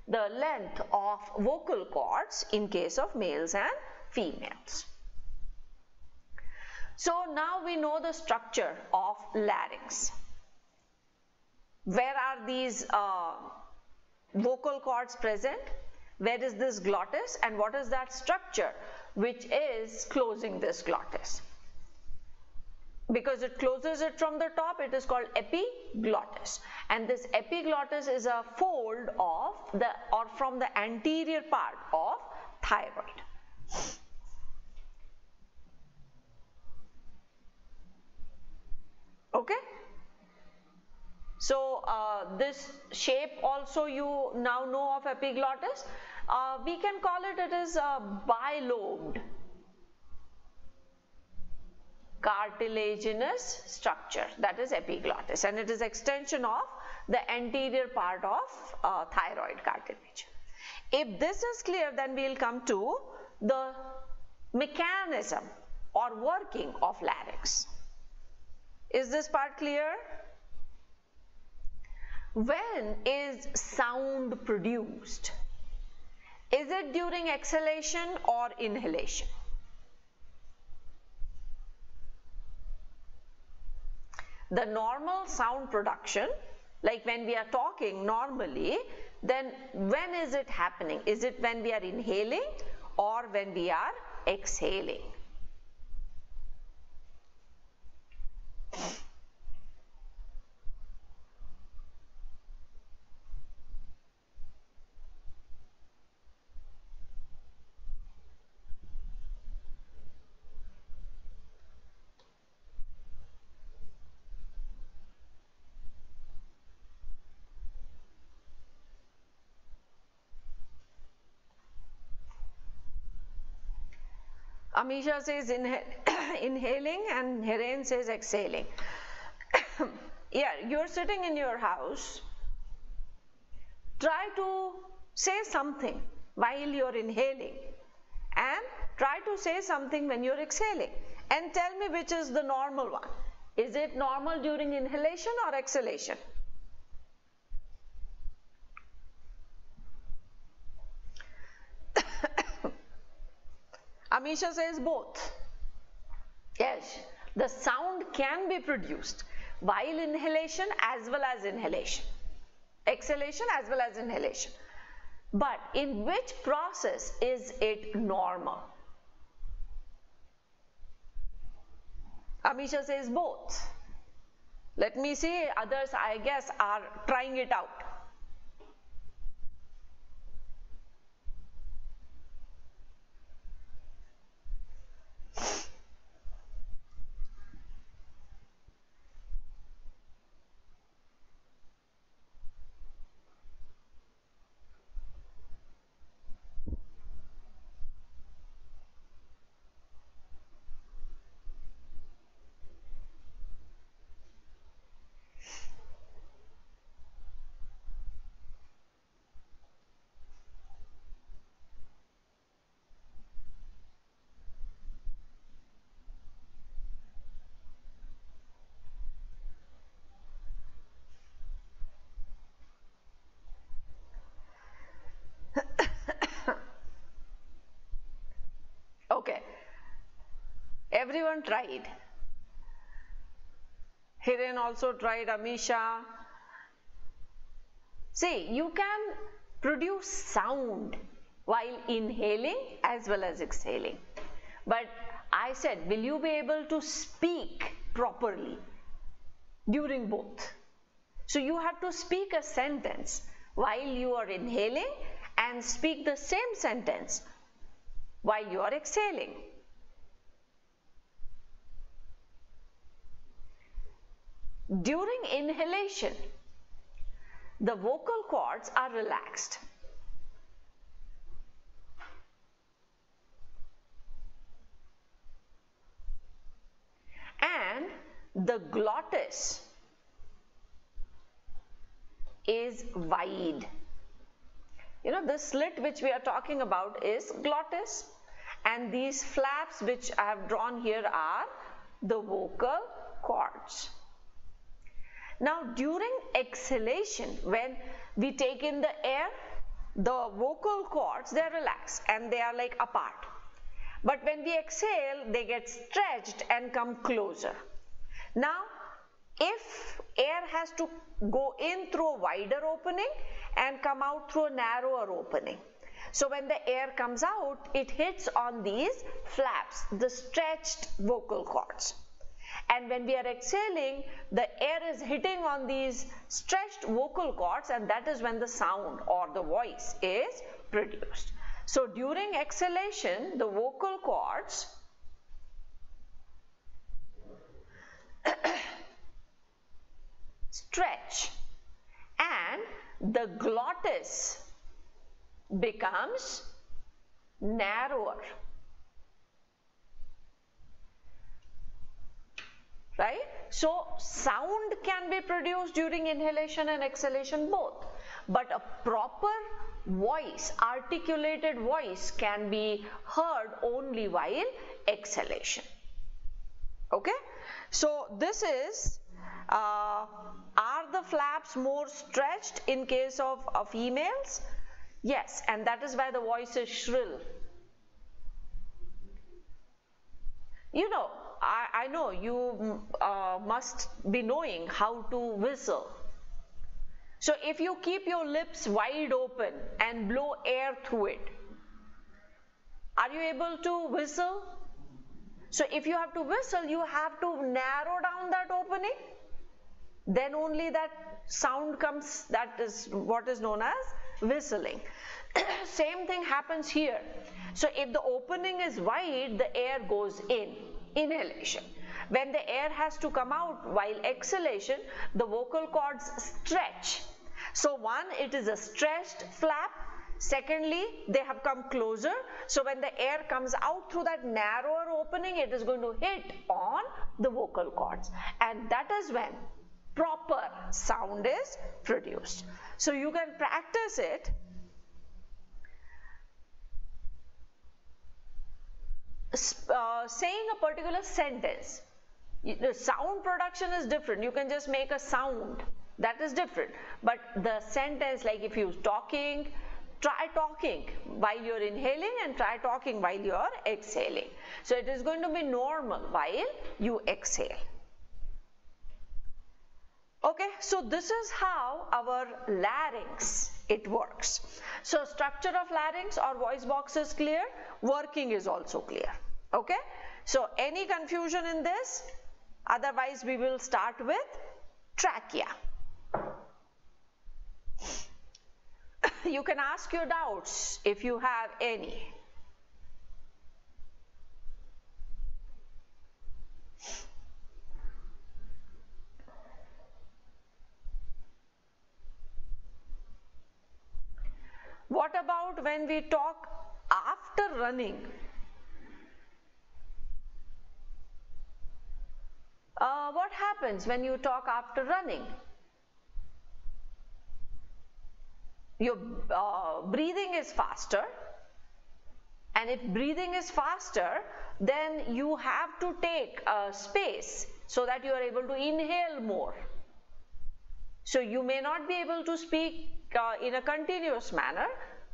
S1: the length of vocal cords in case of males and females. So now we know the structure of larynx. Where are these vocal cords present? Where is this glottis, and what is that structure which is closing this glottis? Because it closes it from the top, it is called epiglottis, and this epiglottis is a fold of the, or from the anterior part of thyroid. Okay? So this shape also you now know of epiglottis. We can call it, it is a bilobed cartilaginous structure, that is epiglottis, and it is extension of the anterior part of thyroid cartilage. If this is clear, then we will come to the mechanism or working of larynx. Is this part clear? When is sound produced? Is it during exhalation or inhalation? The normal sound production, like when we are talking normally, then when is it happening? Is it when we are inhaling or when we are exhaling? Amisha says inhaling and Hiren says exhaling. Yeah, you're sitting in your house. Try to say something while you're inhaling and try to say something when you're exhaling, and tell me which is the normal one. Is it normal during inhalation or exhalation? Amisha says both. Yes, the sound can be produced while inhalation as well as inhalation, exhalation as well as inhalation. But in which process is it normal? Amisha says both. Let me see, others I guess are trying it out. everyone tried. Hiren also tried, Amisha. See, you can produce sound while inhaling as well as exhaling. But I said, will you be able to speak properly during both? So you have to speak a sentence while you are inhaling and speak the same sentence while you are exhaling. During inhalation, the vocal cords are relaxed. And the glottis is wide. You know, the slit which we are talking about is glottis, and these flaps which I have drawn here are the vocal cords. Now during exhalation, when we take in the air, the vocal cords, they are relaxed and they are like apart. But when we exhale, they get stretched and come closer. Now if air has to go in through a wider opening and come out through a narrower opening, so when the air comes out, it hits on these flaps, the stretched vocal cords. And when we are exhaling, the air is hitting on these stretched vocal cords, and that is when the sound or the voice is produced. So during exhalation, the vocal cords stretch and the glottis becomes narrower. Right? So sound can be produced during inhalation and exhalation both, but a proper voice, articulated voice, can be heard only while exhalation. Okay? So this is, are the flaps more stretched in case of females? Yes, and that is why the voice is shrill. You know, I know you must be knowing how to whistle. So if you keep your lips wide open and blow air through it, are you able to whistle? So if you have to whistle, you have to narrow down that opening. Then only that sound comes, that is what is known as whistling. Same thing happens here. So if the opening is wide, the air goes in, inhalation. When the air has to come out while exhalation, the vocal cords stretch. So one, it is a stretched flap. Secondly, they have come closer. So when the air comes out through that narrower opening, it is going to hit on the vocal cords. And that is when proper sound is produced. So you can practice it. Saying a particular sentence. The sound production is different. You can just make a sound. That is different. But the sentence, like if you're talking, try talking while you're inhaling and try talking while you're exhaling. So it is going to be normal while you exhale. Okay, so this is how our larynx, it works. So structure of larynx or voice box is clear, working is also clear. Okay, so any confusion in this? Otherwise we will start with trachea. You can ask your doubts if you have any. What about when we talk after running? What happens when you talk after running? Your breathing is faster, and if breathing is faster, then you have to take space so that you are able to inhale more. So you may not be able to speak in a continuous manner,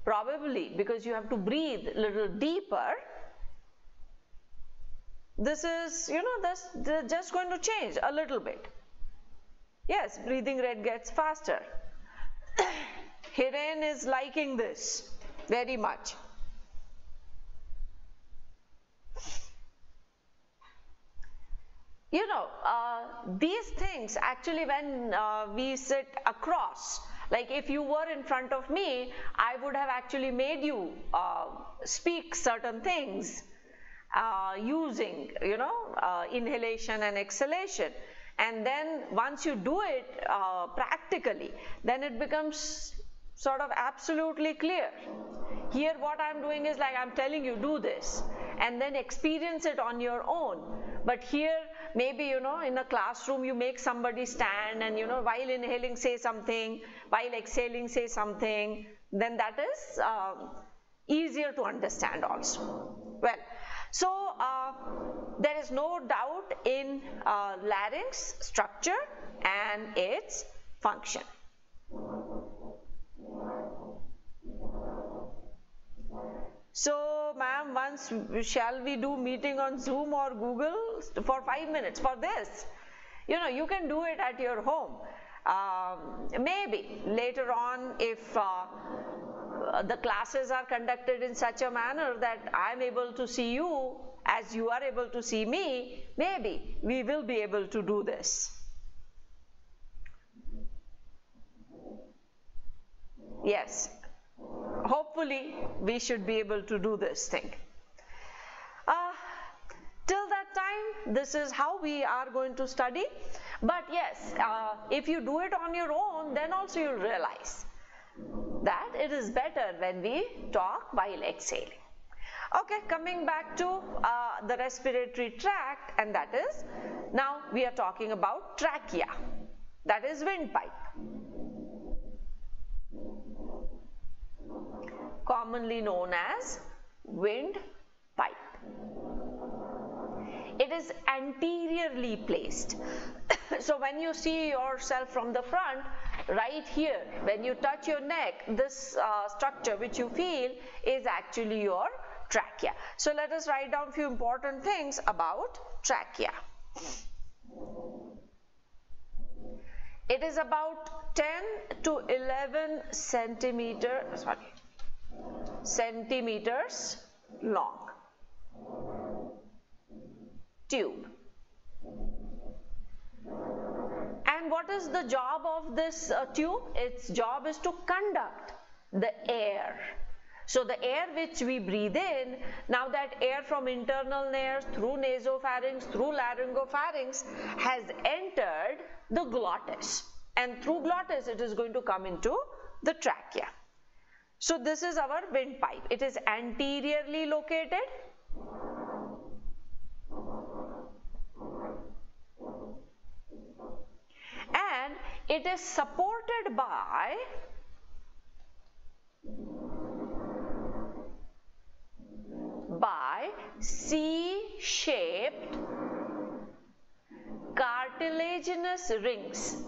S1: probably because you have to breathe a little deeper. this is, they're just going to change a little bit. Yes, breathing rate gets faster. Hiren is liking this very much. These things actually, when we sit across, like if you were in front of me, I would have actually made you speak certain things using, inhalation and exhalation. And then once you do it practically, then it becomes sort of absolutely clear. Here what I'm doing is like I'm telling you do this and then experience it on your own. But here maybe, in a classroom you make somebody stand and, while inhaling say something, while exhaling say something, then that is easier to understand also. Well, so there is no doubt in larynx structure and its function. So ma'am, once shall we do meeting on Zoom or Google for 5 minutes for this? You can do it at your home. Maybe later on, if the classes are conducted in such a manner that I am able to see you as you are able to see me, maybe we will be able to do this. Yes, hopefully we should be able to do this thing. Till that time, this is how we are going to study. But yes, if you do it on your own, then also you'll realize that it is better when we talk while exhaling. Okay, coming back to the respiratory tract, and that is, now we are talking about trachea, that is windpipe, commonly known as windpipe. It is anteriorly placed. So when you see yourself from the front, right here, when you touch your neck, this structure which you feel is actually your trachea. So let us write down few important things about trachea. It is about 10 to 11 centimeters long tube. And what is the job of this tube? Its job is to conduct the air. So the air which we breathe in, now that air from internal nares through nasopharynx, through laryngopharynx has entered the glottis, and through glottis it is going to come into the trachea. So this is our windpipe. It is anteriorly located. And it is supported by C-shaped cartilaginous rings.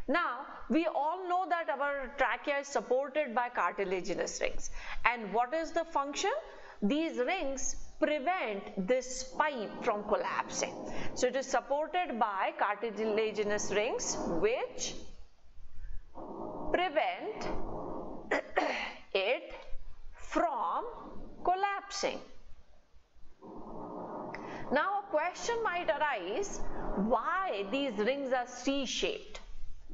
S1: Now, we all know that our trachea is supported by cartilaginous rings. And what is the function? These rings prevent this pipe from collapsing. So it is supported by cartilaginous rings which prevent it from collapsing. Now a question might arise, why these rings are C-shaped?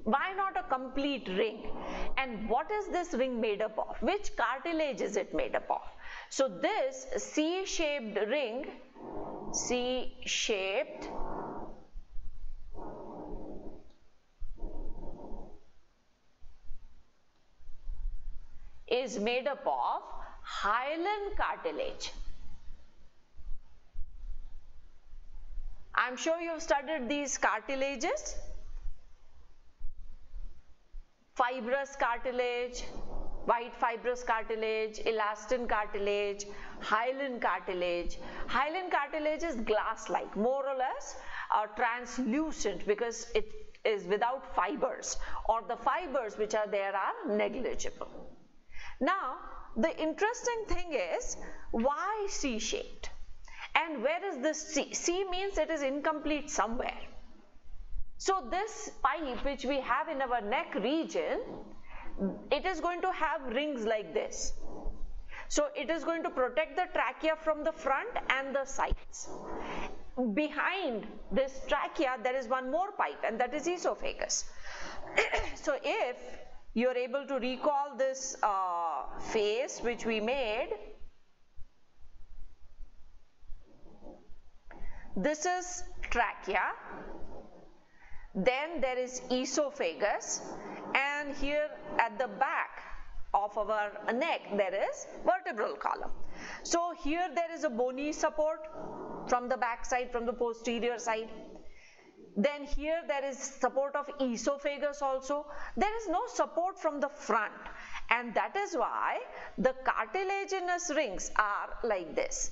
S1: Why not a complete ring? And what is this ring made up of? Which cartilage is it made up of? So this C-shaped ring, C-shaped is made up of hyaline cartilage. I'm sure you've studied these cartilages. Fibrous cartilage, white fibrous cartilage, elastin cartilage, hyaline cartilage. Hyaline cartilage is glass-like, more or less translucent because it is without fibers, or the fibers which are there are negligible. Now, the interesting thing is, why C-shaped? And where is this C? C means it is incomplete somewhere. So this pipe which we have in our neck region, it is going to have rings like this. So it is going to protect the trachea from the front and the sides. Behind this trachea there is one more pipe, and that is esophagus. So if you are able to recall this face which we made, this is trachea, then there is esophagus, and here at the back of our neck there is vertebral column. So here there is a bony support from the back side, from the posterior side. Then here there is support of esophagus also. There is no support from the front, and that is why the cartilaginous rings are like this.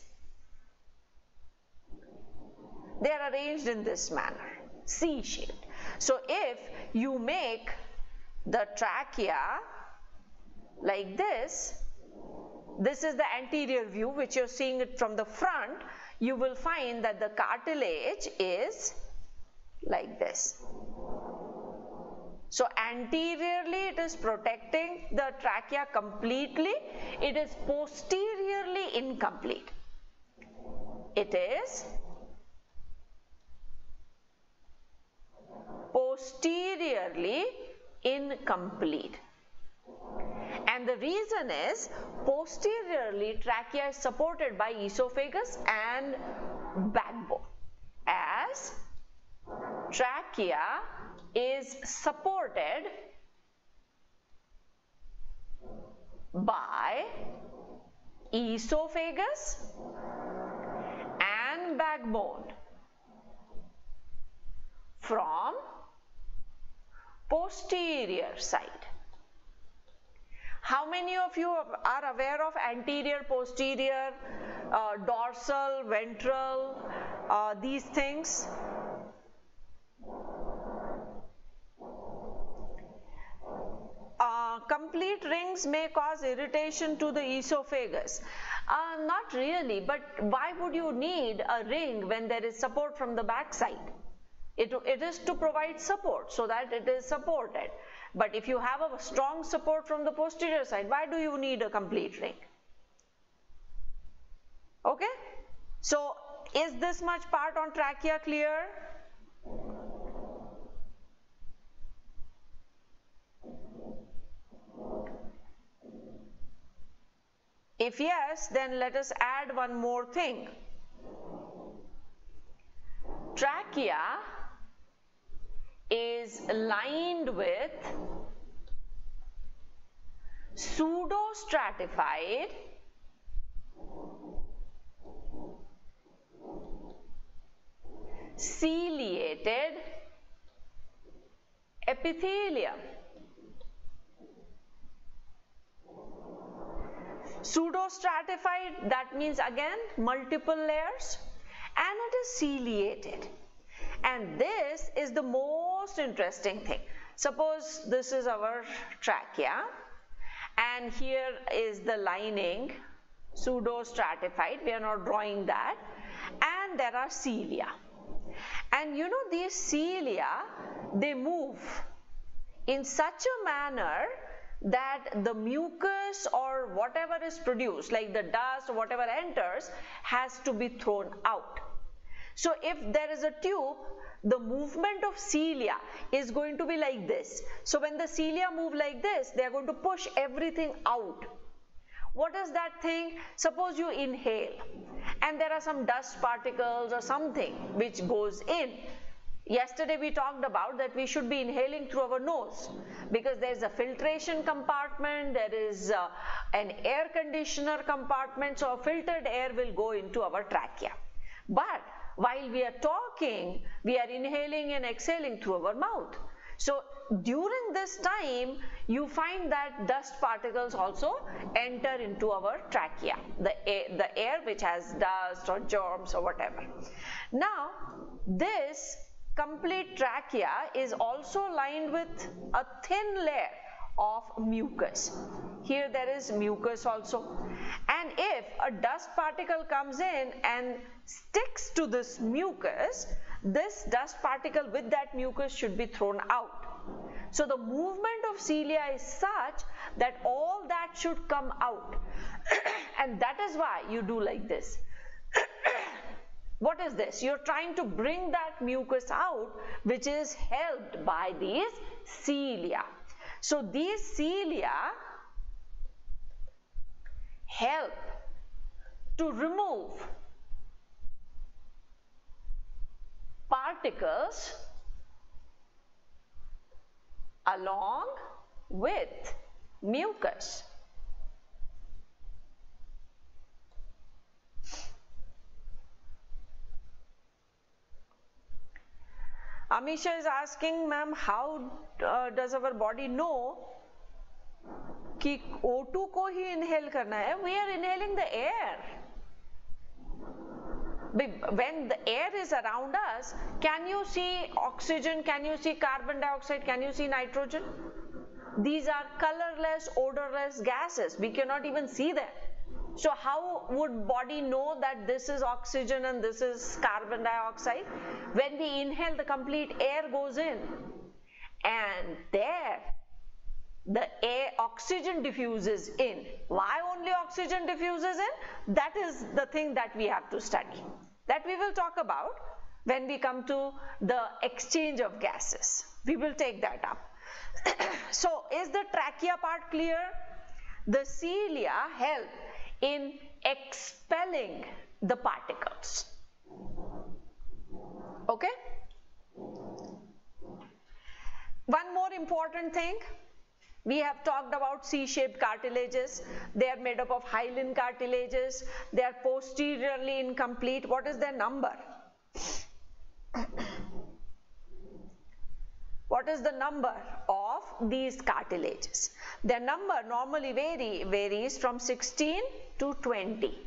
S1: They are arranged in this manner, C-shaped. So if you make the trachea like this is the anterior view which you are seeing it from the front, you will find that the cartilage is like this. So anteriorly it is protecting the trachea completely, it is posteriorly incomplete. It is posteriorly incomplete. And the reason is, posteriorly trachea is supported by esophagus and backbone, as trachea is supported by esophagus and backbone from posterior side. How many of you are aware of anterior, posterior, dorsal, ventral, these things? Complete rings may cause irritation to the esophagus. Not really, but why would you need a ring when there is support from the back side? It is to provide support so that it is supported. But if you have a strong support from the posterior side, why do you need a complete ring? Okay? So, is this much part on trachea clear? If yes, then let us add one more thing. Trachea is lined with pseudostratified ciliated epithelium. Pseudostratified, that means again multiple layers, and it is ciliated. And this is the most interesting thing. Suppose this is our trachea, and here is the lining, pseudostratified, we are not drawing that, and there are cilia. And you know, these cilia, they move in such a manner that the mucus or whatever is produced, like the dust or whatever enters, has to be thrown out. So if there is a tube, the movement of cilia is going to be like this. So when the cilia move like this, they are going to push everything out. What is that thing? Suppose you inhale and there are some dust particles or something which goes in. Yesterday we talked about that we should be inhaling through our nose because there is a filtration compartment, there is an air conditioner compartment, so filtered air will go into our trachea. But while we are talking, we are inhaling and exhaling through our mouth. So during this time, you find that dust particles also enter into our trachea, the air which has dust or germs or whatever. Now, this complete trachea is also lined with a thin layer of mucus. Here there is mucus also, and if a dust particle comes in and sticks to this mucus, this dust particle with that mucus should be thrown out. So the movement of cilia is such that all that should come out and that is why you do like this. What is this? You're trying to bring that mucus out, which is helped by these cilia. So these cilia help to remove particles along with mucus. Amisha is asking, ma'am, how does our body know कि O2 को ही inhale करना है? We are inhaling the air. When the air is around us, can you see oxygen? Can you see carbon dioxide? Can you see nitrogen? These are colorless, odorless gases. We cannot even see them. So how would body know that this is oxygen and this is carbon dioxide? When we inhale, the complete air goes in, and there the oxygen diffuses in. Why only oxygen diffuses in? That is the thing that we have to study. That we will talk about when we come to the exchange of gases. We will take that up. So is the trachea part clear? The cilia help in expelling the particles. Okay? One more important thing. We have talked about C-shaped cartilages. They are made up of hyaline cartilages. They are posteriorly incomplete. What is their number? What is the number of these cartilages? Their number normally varies from 16 to 20.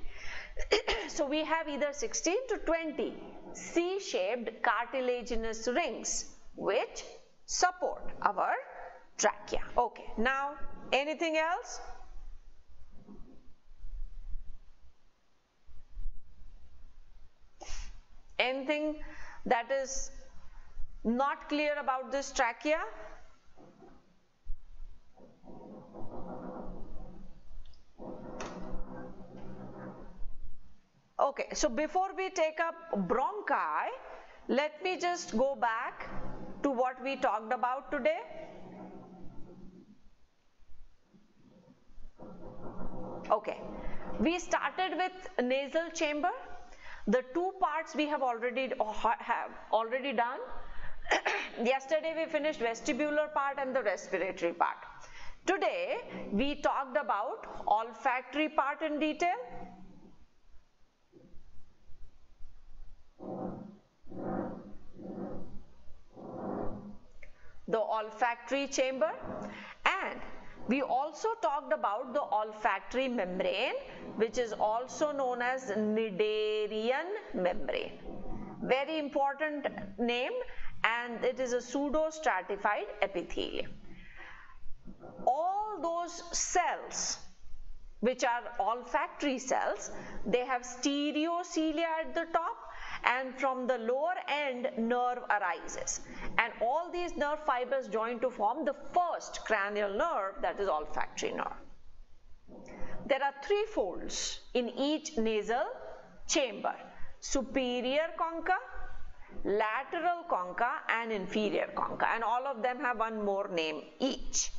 S1: So we have either 16 to 20 C-shaped cartilaginous rings which support our trachea. Okay, now anything else? Anything that is not clear about this trachea? Okay, so before we take up bronchi, let me just go back to what we talked about today. Okay, we started with nasal chamber. The two parts we have already done. Yesterday we finished vestibular part and the respiratory part. Today we talked about olfactory part in detail. The olfactory chamber, and we also talked about the olfactory membrane, which is also known as Cnidarian membrane. Very important name, and it is a pseudostratified epithelium. All those cells which are olfactory cells, they have stereocilia at the top, and from the lower end nerve arises, and all these nerve fibers join to form the first cranial nerve, that is olfactory nerve. There are three folds in each nasal chamber: superior concha, lateral concha and inferior concha, and all of them have one more name each.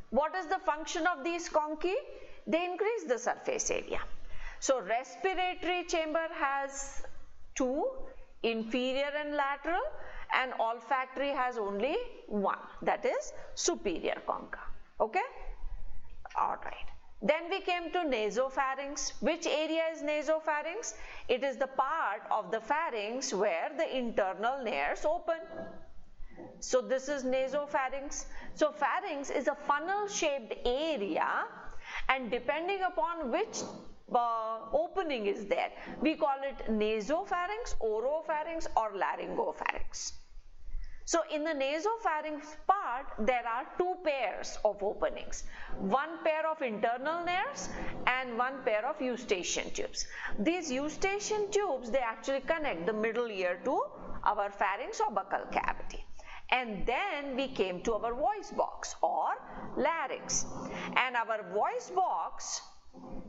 S1: What is the function of these conchae? They increase the surface area. So respiratory chamber has two, inferior and lateral, and olfactory has only one, that is superior concha. Okay? Alright. Then we came to nasopharynx. Which area is nasopharynx? It is the part of the pharynx where the internal nares open. So this is nasopharynx. So pharynx is a funnel shaped area, and depending upon which opening is there, we call it nasopharynx, oropharynx or laryngopharynx. So in the nasopharynx part, there are two pairs of openings, one pair of internal nerves and one pair of eustachian tubes. These eustachian tubes, they actually connect the middle ear to our pharynx or buccal cavity. And then we came to our voice box or larynx, and our voice box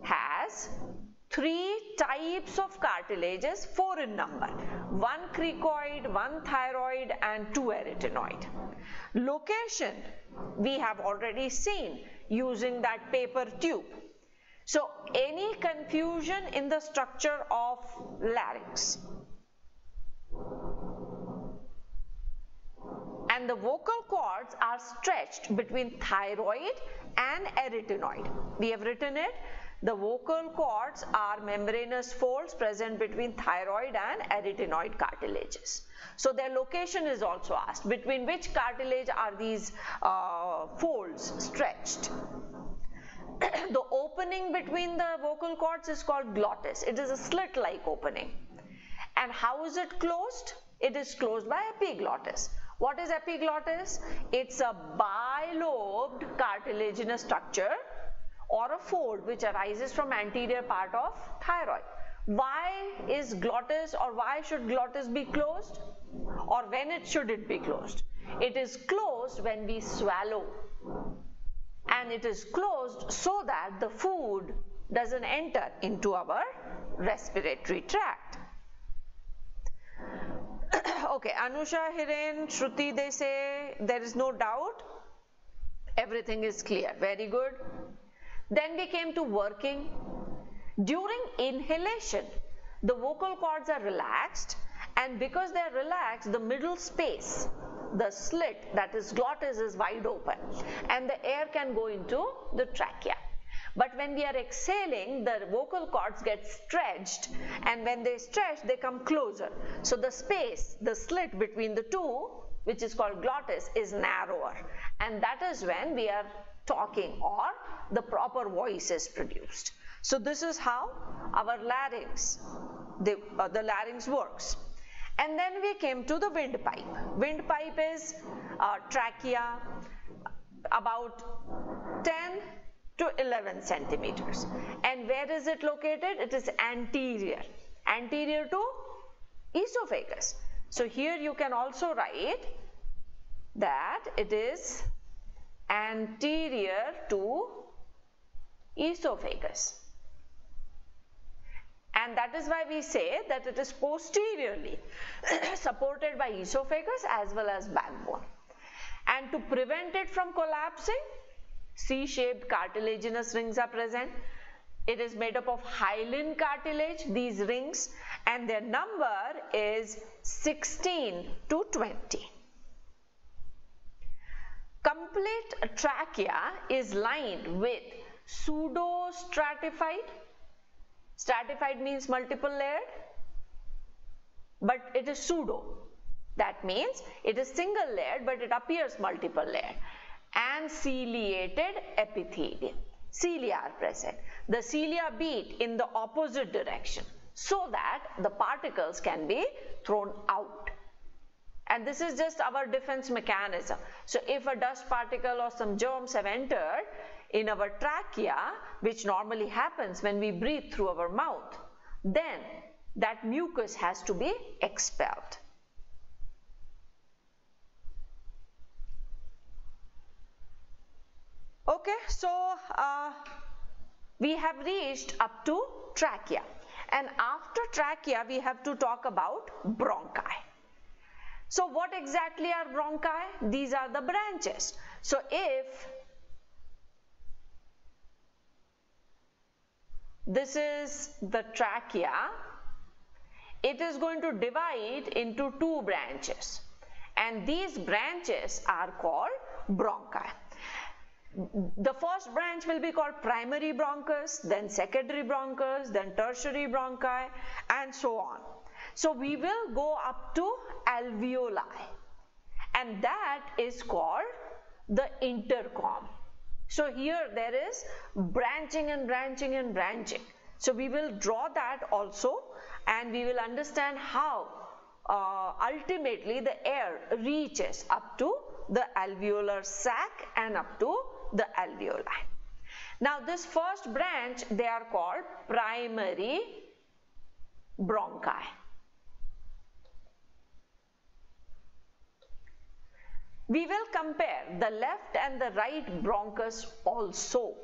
S1: has three types of cartilages, 4 in number, one cricoid, one thyroid and 2 arytenoid. Location we have already seen using that paper tube. So any confusion in the structure of larynx? And the vocal cords are stretched between thyroid and arytenoid. We have written it. The vocal cords are membranous folds present between thyroid and arytenoid cartilages. So their location is also asked. Between which cartilage are these folds stretched? The opening between the vocal cords is called glottis. It is a slit-like opening. And how is it closed? It is closed by epiglottis. What is epiglottis? It's a bilobed cartilaginous structure or a fold which arises from anterior part of thyroid. Why is glottis, or why should glottis be closed, or when should it be closed? It is closed when we swallow, and it is closed so that the food doesn't enter into our respiratory tract. Okay, Anusha, Hiren, Shruti, they say there is no doubt, everything is clear. Very good. Then we came to working. During inhalation, the vocal cords are relaxed, and because they are relaxed, the middle space, the slit, that is glottis, is wide open, and the air can go into the trachea. But when we are exhaling, the vocal cords get stretched, and when they stretch, they come closer. So the space, the slit between the two, which is called glottis, is narrower, and that is when we are talking or the proper voice is produced. So this is how our larynx, the larynx works. And then we came to the windpipe. Windpipe is trachea, about 10 to 11 centimeters. And where is it located? It is anterior to esophagus. So here you can also write that it is anterior to esophagus, and that is why we say that it is posteriorly supported by esophagus as well as backbone. And to prevent it from collapsing, C-shaped cartilaginous rings are present. It is made up of hyaline cartilage, these rings, and their number is 16 to 20. Complete trachea is lined with pseudostratified. Stratified means multiple layered, but it is pseudo. That means it is single layered, but it appears multiple layered. And ciliated epithelium. Cilia are present. The cilia beat in the opposite direction so that the particles can be thrown out. And this is just our defense mechanism. So if a dust particle or some germs have entered in our trachea, which normally happens when we breathe through our mouth, then that mucus has to be expelled. Okay, so we have reached up to trachea, and after trachea we have to talk about bronchi. So what exactly are bronchi? These are the branches. So if this is the trachea, it is going to divide into two branches, and these branches are called bronchi. The first branch will be called primary bronchus, then secondary bronchus, then tertiary bronchi, and so on. So we will go up to alveoli, and that is called the intercom. So here there is branching and branching and branching. So we will draw that also, and we will understand how ultimately the air reaches up to the alveolar sac and up to the alveoli. Now this first branch, they are called primary bronchi. We will compare the left and the right bronchus also.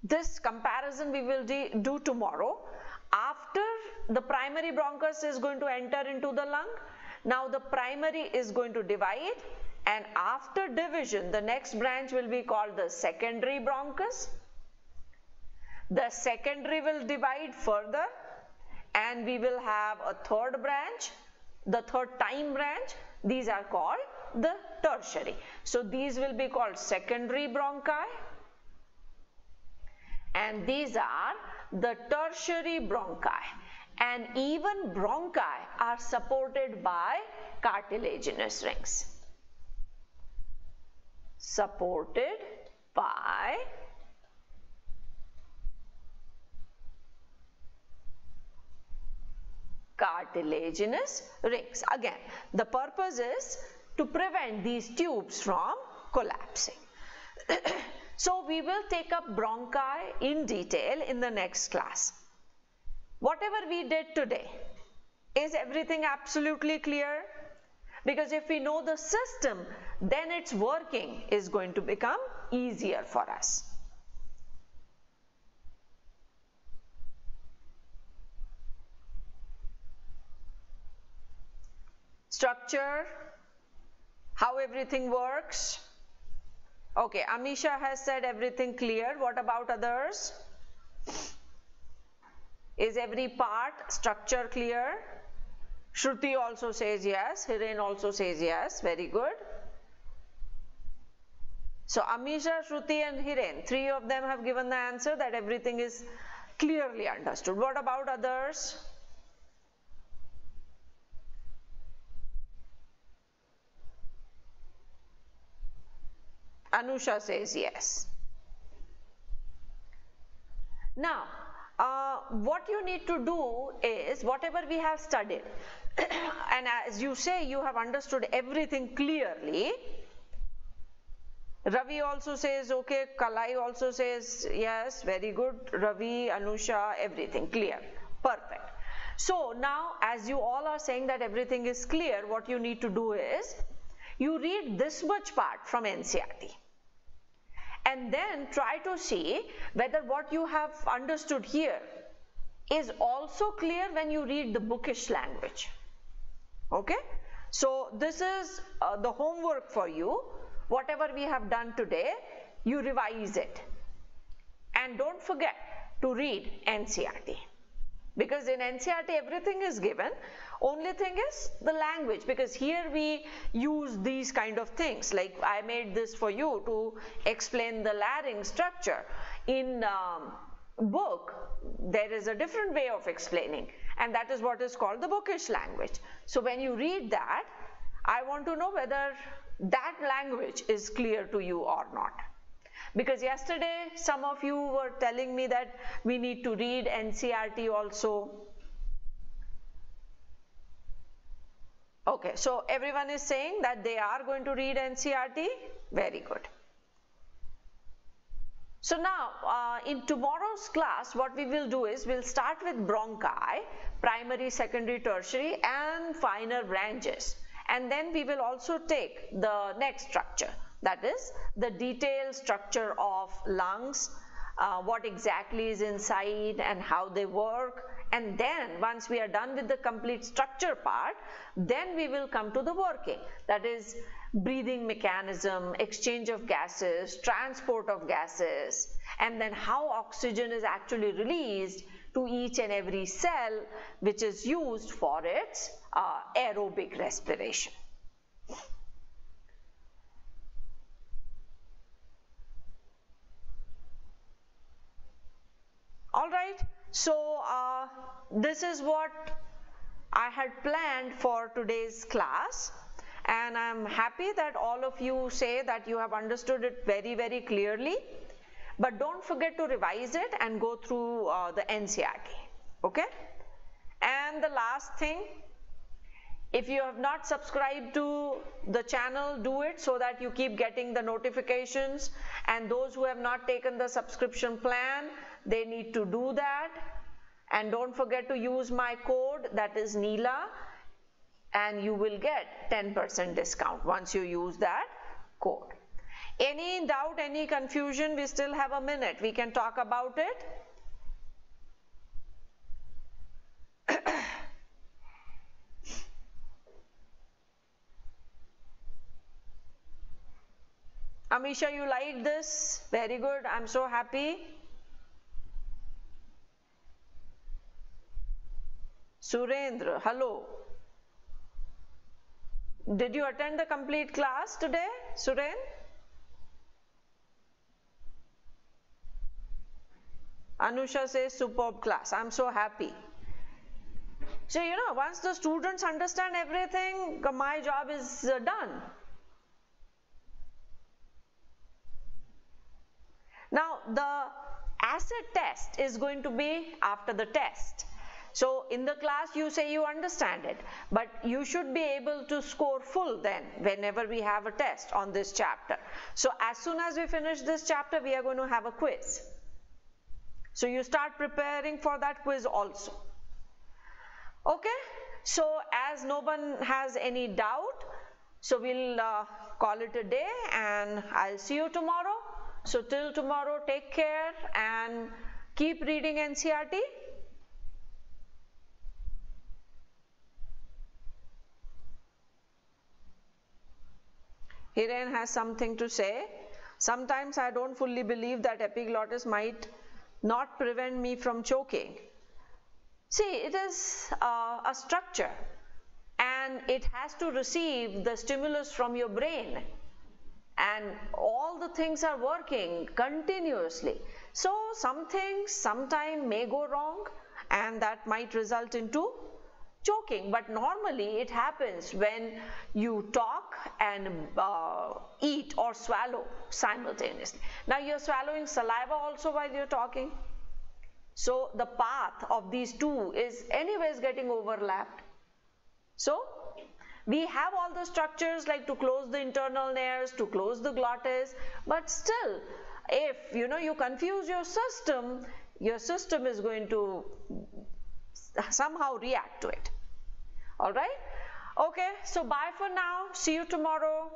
S1: This comparison we will do tomorrow. After the primary bronchus is going to enter into the lung, now the primary is going to divide, and after division the next branch will be called the secondary bronchus. The secondary will divide further and we will have a third branch, the third time branch. These are called the tertiary. So these will be called secondary bronchi, and these are the tertiary bronchi. And even bronchi are supported by cartilaginous rings. Supported by cartilaginous rings. Again, the purpose is to prevent these tubes from collapsing. So we will take up bronchi in detail in the next class. Whatever we did today, is everything absolutely clear? Because if we know the system, then its working is going to become easier for us. Structure, how everything works. Okay, Amisha has said everything clear. What about others? Is every part structure clear? Shruti also says yes. Hiren also says yes. Very good. So Amisha, Shruti and Hiren, three of them have given the answer that everything is clearly understood. What about others? Anusha says yes. Now, what you need to do is whatever we have studied, and as you say you have understood everything clearly. Ravi also says okay, Kalai also says yes, very good. Ravi, Anusha, everything clear, perfect. So now as you all are saying that everything is clear, what you need to do is you read this much part from NCERT. And then try to see whether what you have understood here is also clear when you read the bookish language. Okay? So this is the homework for you. Whatever we have done today, you revise it. And don't forget to read NCERT. Because in NCERT everything is given. Only thing is the language, because here we use these kind of things, like I made this for you to explain the larynx structure. In book there is a different way of explaining, and that is what is called the bookish language. So when you read that, I want to know whether that language is clear to you or not. Because yesterday some of you were telling me that we need to read NCERT also. Okay, so everyone is saying that they are going to read NCERT. Very good. So now in tomorrow's class what we will do is we'll start with bronchi, primary, secondary, tertiary and finer branches, and then we will also take the next structure, that is the detailed structure of lungs, what exactly is inside and how they work. And then once we are done with the complete structure part, then we will come to the working, that is breathing mechanism, exchange of gases, transport of gases, and then how oxygen is actually released to each and every cell which is used for its aerobic respiration. All right, so this is what I had planned for today's class, and I'm happy that all of you say that you have understood it very, very clearly. But don't forget to revise it and go through the NCERT, okay? And the last thing, If you have not subscribed to the channel, do it so that you keep getting the notifications, and those who have not taken the subscription plan, they need to do that. And don't forget to use my code, that is Neela, and you will get 10% discount once you use that code. Any doubt, any confusion? We still have a minute, we can talk about it. Amisha, you like this? Very good, I'm so happy. Surendra, hello. Did you attend the complete class today, Suren? Anusha says superb class, I'm so happy. So, you know, once the students understand everything, my job is done. Now, the acid test is going to be after the test. So, in the class you say you understand it, but you should be able to score full then whenever we have a test on this chapter. So, as soon as we finish this chapter, we are going to have a quiz. So, you start preparing for that quiz also. Okay, so as no one has any doubt, so we'll call it a day, and I'll see you tomorrow. So till tomorrow, take care and keep reading NCERT. Hiren has something to say. Sometimes I don't fully believe that epiglottis might not prevent me from choking. See, it is a structure and it has to receive the stimulus from your brain, and all the things are working continuously. So some things sometime may go wrong and that might result into choking, but normally it happens when you talk and eat or swallow simultaneously. Now you're swallowing saliva also while you're talking, so the path of these two is anyways getting overlapped. So we have all the structures like to close the internal nares, to close the glottis, but still if you confuse your system is going to somehow react to it. All right, okay, so bye for now, see you tomorrow.